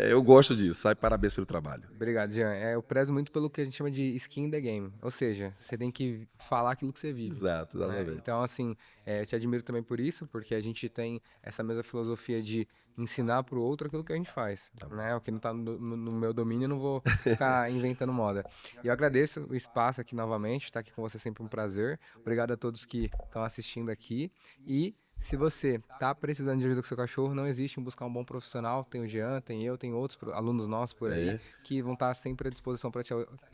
eu gosto disso, sabe? Parabéns pelo trabalho. Obrigado, Jean. Eu prezo muito pelo que a gente chama de skin in the game. Ou seja, você tem que falar aquilo que você vive. Exato, Né? exatamente. Então, assim, eu te admiro também por isso, porque a gente tem essa mesma filosofia de ensinar pro outro aquilo que a gente faz. Né? O que não tá no meu domínio, eu não vou ficar inventando moda. E eu agradeço o espaço aqui novamente, estar aqui com você é sempre um prazer. Obrigado a todos que estão assistindo aqui. E Se você tá precisando de ajuda com seu cachorro, não existe em buscar um bom profissional. Tem o Jean, tem eu, tem outros alunos nossos por aí É, que vão estar sempre à disposição para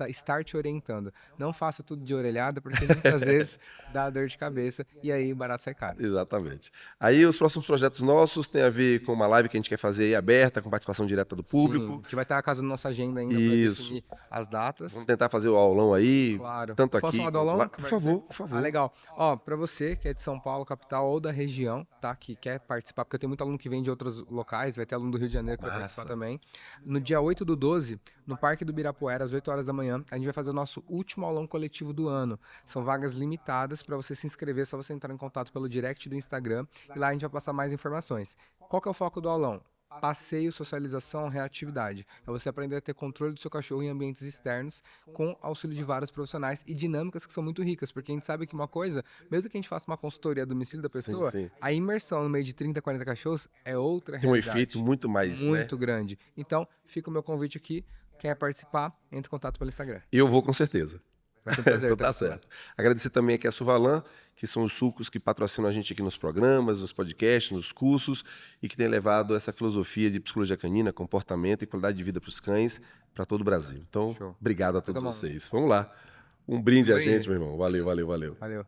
estar te orientando. Não faça tudo de orelhada, porque muitas vezes dá dor de cabeça e aí o barato sai caro. exatamente. Aí os próximos projetos nossos têm a ver com uma live que a gente quer fazer aí aberta, com participação direta do Sim, a público. gente vai estar casando nossa agenda ainda para Isso. definir as datas. Vamos tentar fazer o aulão aí, Claro. tanto Posso aqui falar do quanto aulão? lá. Que Por vai ser? favor, por Ah, favor. legal. Ó, pra você que é de São Paulo, capital ou da região, tá? Que quer participar, porque eu tenho muito aluno que vem de outros locais, vai ter aluno do Rio de Janeiro que vai participar Massa. também. No dia 8/12, no Parque do Ibirapuera, às 8 horas da manhã, a gente vai fazer o nosso último aulão coletivo do ano. São vagas limitadas para você se inscrever, é só você entrar em contato pelo direct do Instagram e lá a gente vai passar mais informações. Qual que é o foco do aulão? Passeio, socialização, reatividade. É você aprender a ter controle do seu cachorro em ambientes externos com auxílio de vários profissionais e dinâmicas que são muito ricas, porque a gente sabe que uma coisa, mesmo que a gente faça uma consultoria a domicílio da Sim, pessoa, sim. a imersão no meio de 30, 40 cachorros é outra Tem um efeito realidade. muito mais, né? Muito grande. Então, fica o meu convite aqui. Quer participar? Entre em contato pelo Instagram. E eu vou com certeza. Vai ser um prazer. Então tá certo. Agradecer também aqui a Suvalan, que são os sucos que patrocinam a gente aqui nos programas, nos podcasts, nos cursos, e que tem levado essa filosofia de psicologia canina, comportamento e qualidade de vida para os cães para todo o Brasil. Então, Show. obrigado a Tá todos bom. vocês. Vamos lá. Um brinde a brinde. gente, meu irmão. Valeu, valeu, valeu. Valeu.